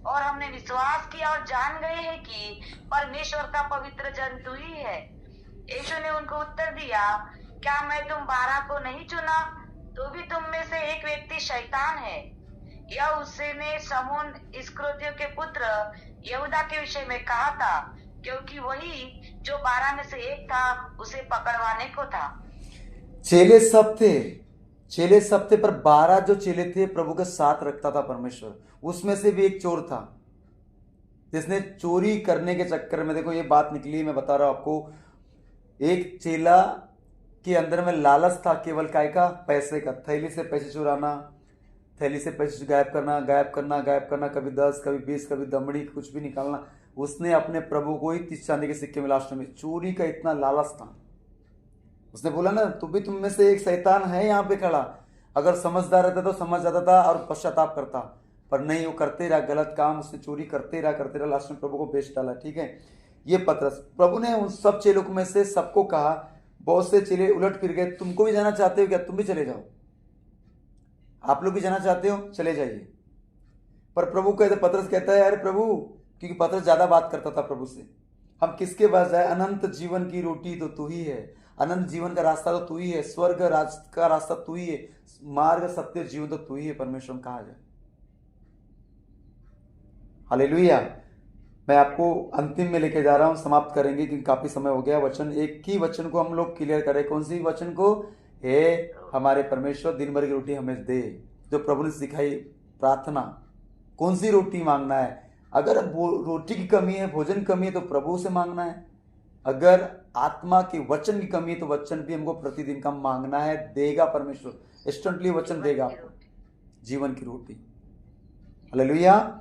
और हमने विश्वास किया और जान गए हैं कि परमेश्वर का पवित्र जन तू ही है। यीशु ने उनको उत्तर दिया क्या मैं तुम 12 को नहीं चुना? तो भी तुम में से एक व्यक्ति शैतान है। यह उसने समून इस्करियोती के पुत्र यहूदा के विषय में कहा था, क्योंकि वही जो 12 में से एक था उसे पकड़वाने को था। चेले सब थे, चेले सब थे, पर 12 जो चेले थे प्रभु के साथ रखता था परमेश्वर। उसमें से भी एक चोर था जिसने चोरी करने के चक्कर में, देखो ये बात निकली, मैं बता रहा हूं आपको, एक चेला के अंदर में लालच था केवल काय का, पैसे का। थैली से पैसे चुराना, थैली से पैसे गायब करना, गायब करना, गायब करना, कभी 10, कभी 20, कभी दमड़ी, कुछ भी निकालना। उसने अपने प्रभु को ही 30 चांदी के सिक्के में लास्ट में, चोरी का इतना लालच था। उसने बोला ना, तू भी तुम में से एक शैतान है यहाँ पे खड़ा। अगर समझदार रहता तो समझ जाता था और पश्चाताप करता, पर नहीं, वो करते रहा गलत काम, उसने चोरी करते रहा, लास्ट में प्रभु को बेच डाला। ठीक है, ये पतरस, प्रभु ने उन सब चेलों में से सबको कहा, बहुत से चेले उलट फिर गए, तुमको भी जाना चाहते हो क्या? तुम भी चले जाओ, आप लोग भी जाना चाहते हो, चले जाइए। पर प्रभु कहते, पतरस कहता है, अरे प्रभु, क्योंकि पतरस ज्यादा बात करता था प्रभु से, हम किसके पास जाए? अनंत जीवन की रोटी तो तू ही है, अनंत जीवन का रास्ता तो तू ही है, स्वर्ग का रास्ता तू ही है, मार्ग सत्य जीवन तो तू ही है, परमेश्वर कहा जाए। हालेलुया। मैं आपको अंतिम में लेके जा रहा हूं, समाप्त करेंगे क्योंकि काफी समय हो गया। वचन, एक ही वचन को हम लोग क्लियर करें। कौन सी वचन को? हे हमारे परमेश्वर, दिन भर की रोटी हमें दे, जो प्रभु ने सिखाई प्रार्थना। कौन सी रोटी मांगना है? अगर रोटी की कमी है, भोजन की कमी है, तो प्रभु से मांगना है। अगर आत्मा के वचन की कमी है तो वचन भी हमको प्रतिदिन का मांगना है, देगा परमेश्वर, इंस्टेंटली वचन देगा आपको, जीवन की रोटी। हालेलुया।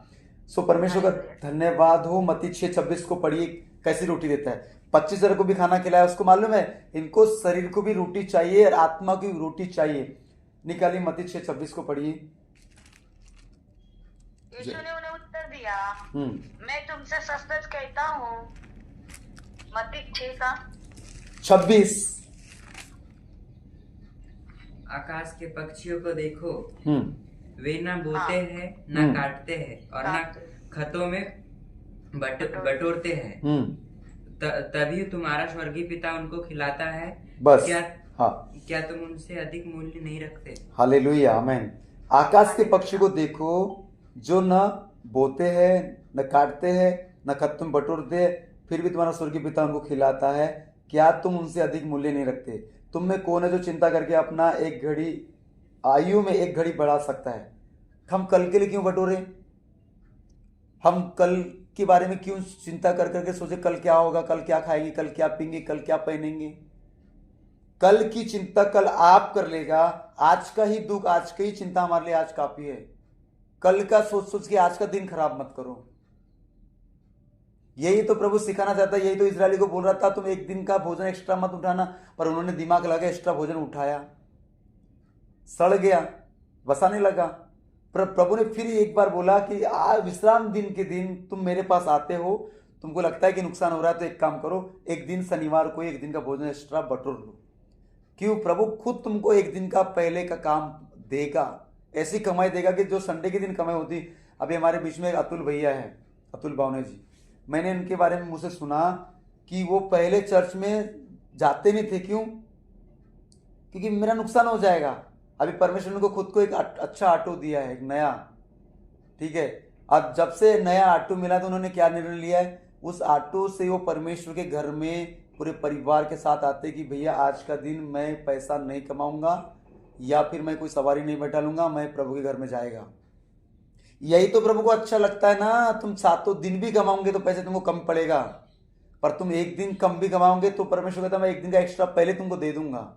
सो परमेश्वर का धन्यवाद हो। मत्ती 6:26 को पढ़िए, कैसी रोटी देता है। 25,000 को भी खाना खिलाया, उसको मालूम है इनको शरीर को भी रोटी चाहिए और आत्मा की रोटी चाहिए। निकालिए मत्ती 6:26 को पढ़िए। यीशु ने उन्हें उत्तर दिया, मैं तुमसे सच-सच कहता हूँ, मत्ती 6:26, आकाश के पक्षियों को देखो, वे ना बोते हैं, ना काटते हैं और ना खतों में बटोरते हैं, तभी तुम्हारा स्वर्गीय पिता उनको खिलाता है। बस क्या तुम उनसे अधिक मूल्य नहीं रखते? हालेलुया, आमीन। आकाश के पक्षी को देखो, जो न बोते हैं, न काटते हैं, न खत्म बटोरते हैं, फिर भी तुम्हारा स्वर्गीय पिता उनको खिलाता है। क्या तुम उनसे अधिक मूल्य नहीं रखते? तुम में कौन है जो चिंता करके अपना एक घड़ी, आयु में एक घड़ी बढ़ा सकता है? हम कल के लिए क्यों बटोरे? हम कल के बारे में क्यों चिंता कर करके सोचे कल क्या होगा, कल क्या खाएंगे, कल क्या पीएंगे, कल क्या पहनेंगे? कल की चिंता कल आप कर लेगा। आज का ही दुख, आज की ही चिंता हमारे लिए आज काफी है। कल का सोच सोच के आज का दिन खराब मत करो। यही तो प्रभु सिखाना चाहता है। यही तो इजरायली को बोल रहा था, तुम एक दिन का भोजन एक्स्ट्रा मत उठाना, पर उन्होंने दिमाग लगा एक्स्ट्रा भोजन उठाया, सड़ गया, बसाने लगा। पर प्रभु ने फिर एक बार बोला कि आज विश्राम दिन के दिन तुम मेरे पास आते हो, तुमको लगता है कि नुकसान हो रहा है, तो एक काम करो, एक दिन शनिवार को एक दिन का भोजन एक्स्ट्रा बटोर लो। क्यों? प्रभु खुद तुमको एक दिन का पहले का काम देगा, ऐसी कमाई देगा कि जो संडे के दिन कमाई होती। अभी हमारे बीच में अतुल भैया है, अतुल बावने जी, मैंने इनके बारे में मुझसे सुना कि वो पहले चर्च में जाते नहीं थे। क्यों? क्योंकि मेरा नुकसान हो जाएगा। अभी परमेश्वर ने को खुद को एक अच्छा ऑटो दिया है, एक नया, ठीक है। अब जब से नया ऑटो मिला तो उन्होंने क्या निर्णय लिया है, उस ऑटो से वो परमेश्वर के घर में पूरे परिवार के साथ आते कि भैया आज का दिन मैं पैसा नहीं कमाऊंगा या फिर मैं कोई सवारी नहीं बैठा लूंगा, मैं प्रभु के घर में जाएगा। यही तो प्रभु को अच्छा लगता है ना। तुम 7 दिन भी कमाओगे तो पैसे तुमको कम पड़ेगा, पर तुम एक दिन कम भी कमाओगे तो परमेश्वर कहता मैं एक दिन का एक्स्ट्रा पहले तुमको दे दूंगा।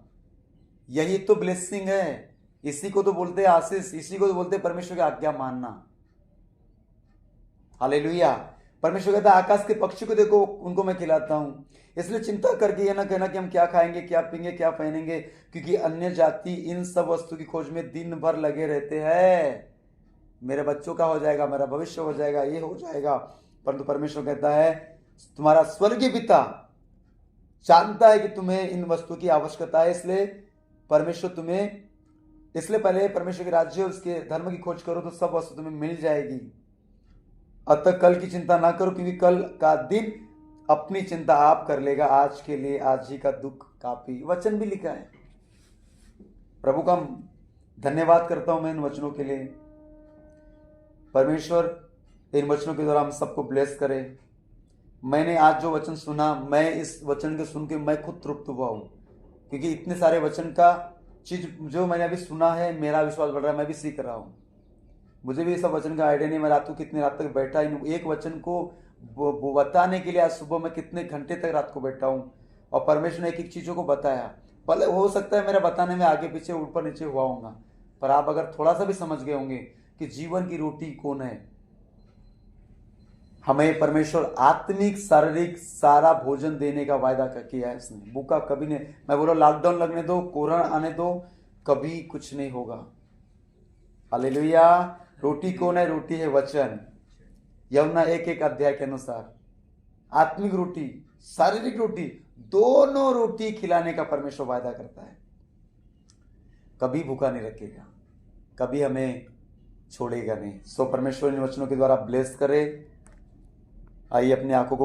यही तो ब्लेसिंग है। इसी को तो बोलते हैं आशीष, इसी को तो बोलते हैं परमेश्वर की आज्ञा मानना। हालेलुया। परमेश्वर कहता है आकाश के पक्षी को देखो, उनको मैं खिलाता हूं। इसलिए चिंता करके ये ना कहना कि हम क्या खाएंगे, क्या पीएंगे, क्या पहनेंगे, क्योंकि अन्य जाति इन सब वस्तु की खोज में दिन भर लगे रहते हैं। मेरे बच्चों का हो जाएगा, मेरा भविष्य हो जाएगा, ये हो जाएगा, परंतु परमेश्वर कहता है तुम्हारा स्वर्गीय पिता जानता है कि तुम्हें इन वस्तु की आवश्यकता है। इसलिए परमेश्वर तुम्हें, इसलिए पहले परमेश्वर के राज्य और उसके धर्म की खोज करो तो सब वस्तु तुम्हें मिल जाएगी। अतः कल की चिंता ना करो, क्योंकि कल का दिन अपनी चिंता आप कर लेगा। आज के लिए आज ही का दुख काफी। वचन भी लिखा है, प्रभु का धन्यवाद करता हूं मैं इन वचनों के लिए। परमेश्वर इन वचनों के द्वारा हम सबको ब्लेस करे। मैंने आज जो वचन सुना, मैं इस वचन के सुन के मैं खुद तृप्त हुआ हूँ, क्योंकि इतने सारे वचन का चीज जो मैंने अभी सुना है, मेरा विश्वास बढ़ रहा है, मैं भी सीख रहा हूँ। मुझे भी सब वचन का आइडिया नहीं, मैं रात को कितनी रात तक बैठा ही एक वचन को बताने के लिए। आज सुबह मैं कितने घंटे तक रात को बैठा हूँ और परमेश्वर ने एक एक चीज़ों को बताया। भले हो सकता है मेरा बताने में आगे पीछे ऊपर नीचे हुआ होगा, पर आप अगर थोड़ा सा भी समझ गए होंगे कि जीवन की रोटी कौन है। हमें परमेश्वर आत्मिक शारीरिक सारा भोजन देने का वायदा किया है इसने। भूखा कभी नहीं, मैं बोला लॉकडाउन लगने दो, कोरोना आने दो, कभी कुछ नहीं होगा। हालेलुया। रोटी कौन है? रोटी है वचन। यूहन्ना 1:1 अध्याय के अनुसार आत्मिक रोटी, शारीरिक रोटी, दोनों रोटी खिलाने का परमेश्वर वायदा करता है। कभी भूखा नहीं रखेगा, कभी हमें छोड़ेगा नहीं। सो परमेश्वर इन वचनों के द्वारा ब्लेस करे। आइए अपनी आंखों को